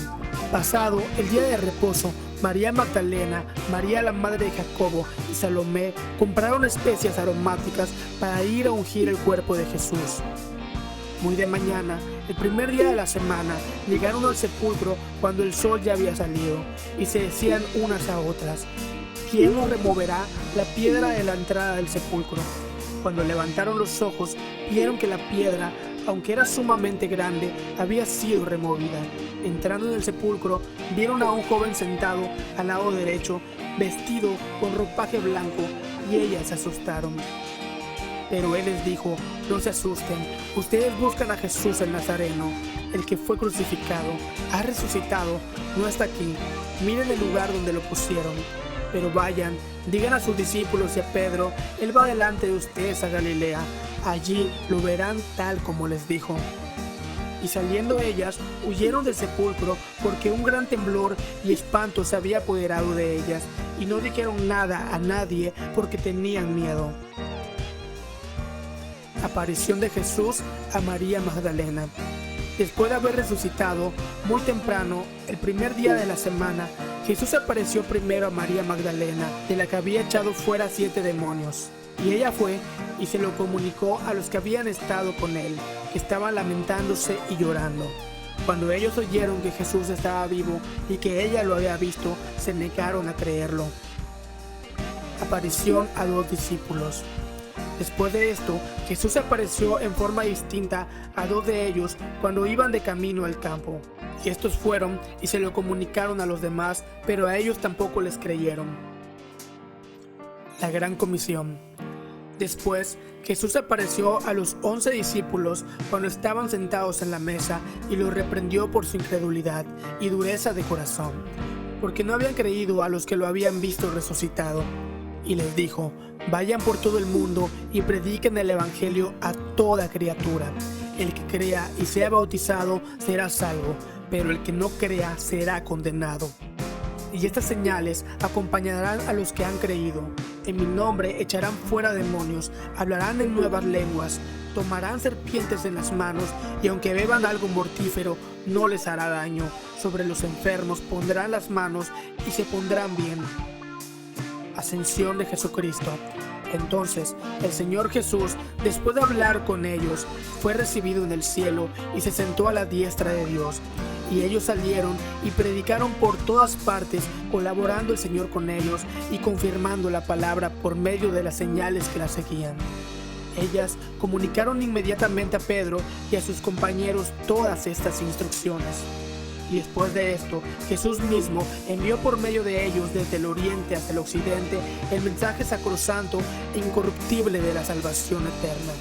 Pasado el día de reposo, María Magdalena, María la madre de Jacobo y Salomé compraron especias aromáticas para ir a ungir el cuerpo de Jesús. Muy de mañana, el primer día de la semana, llegaron al sepulcro cuando el sol ya había salido y se decían unas a otras: ¿quién nos removerá la piedra de la entrada del sepulcro? Cuando levantaron los ojos, vieron que la piedra, aunque era sumamente grande, había sido removida. Entrando en el sepulcro, vieron a un joven sentado al lado derecho, vestido con ropaje blanco, y ellas se asustaron. Pero él les dijo: no se asusten, ustedes buscan a Jesús el Nazareno, el que fue crucificado. Ha resucitado, no está aquí. Miren el lugar donde lo pusieron. Pero vayan, digan a sus discípulos y a Pedro: él va delante de ustedes a Galilea. Allí lo verán tal como les dijo. Y saliendo ellas, huyeron del sepulcro porque un gran temblor y espanto se había apoderado de ellas, y no dijeron nada a nadie porque tenían miedo. Aparición de Jesús a María Magdalena. Después de haber resucitado, muy temprano, el primer día de la semana, Jesús apareció primero a María Magdalena, de la que había echado fuera 7 demonios. Y ella fue y se lo comunicó a los que habían estado con él, que estaban lamentándose y llorando. Cuando ellos oyeron que Jesús estaba vivo y que ella lo había visto, se negaron a creerlo. Aparición a 2 discípulos. Después de esto, Jesús apareció en forma distinta a 2 de ellos cuando iban de camino al campo. Y estos fueron y se lo comunicaron a los demás, pero a ellos tampoco les creyeron. La Gran Comisión. Después, Jesús apareció a los 11 discípulos cuando estaban sentados en la mesa y los reprendió por su incredulidad y dureza de corazón, porque no habían creído a los que lo habían visto resucitado. Y les dijo: vayan por todo el mundo y prediquen el evangelio a toda criatura. El que crea y sea bautizado será salvo, pero el que no crea será condenado. Y estas señales acompañarán a los que han creído. En mi nombre echarán fuera demonios, hablarán en nuevas lenguas, tomarán serpientes en las manos, y aunque beban algo mortífero, no les hará daño. Sobre los enfermos pondrán las manos y se pondrán bien. Ascensión de Jesucristo. Entonces el Señor Jesús, después de hablar con ellos, fue recibido en el cielo y se sentó a la diestra de Dios. Y ellos salieron y predicaron por todas partes, colaborando el Señor con ellos y confirmando la palabra por medio de las señales que la seguían. Ellas comunicaron inmediatamente a Pedro y a sus compañeros todas estas instrucciones. Y después de esto, Jesús mismo envió por medio de ellos desde el oriente hasta el occidente el mensaje sacrosanto e incorruptible de la salvación eterna.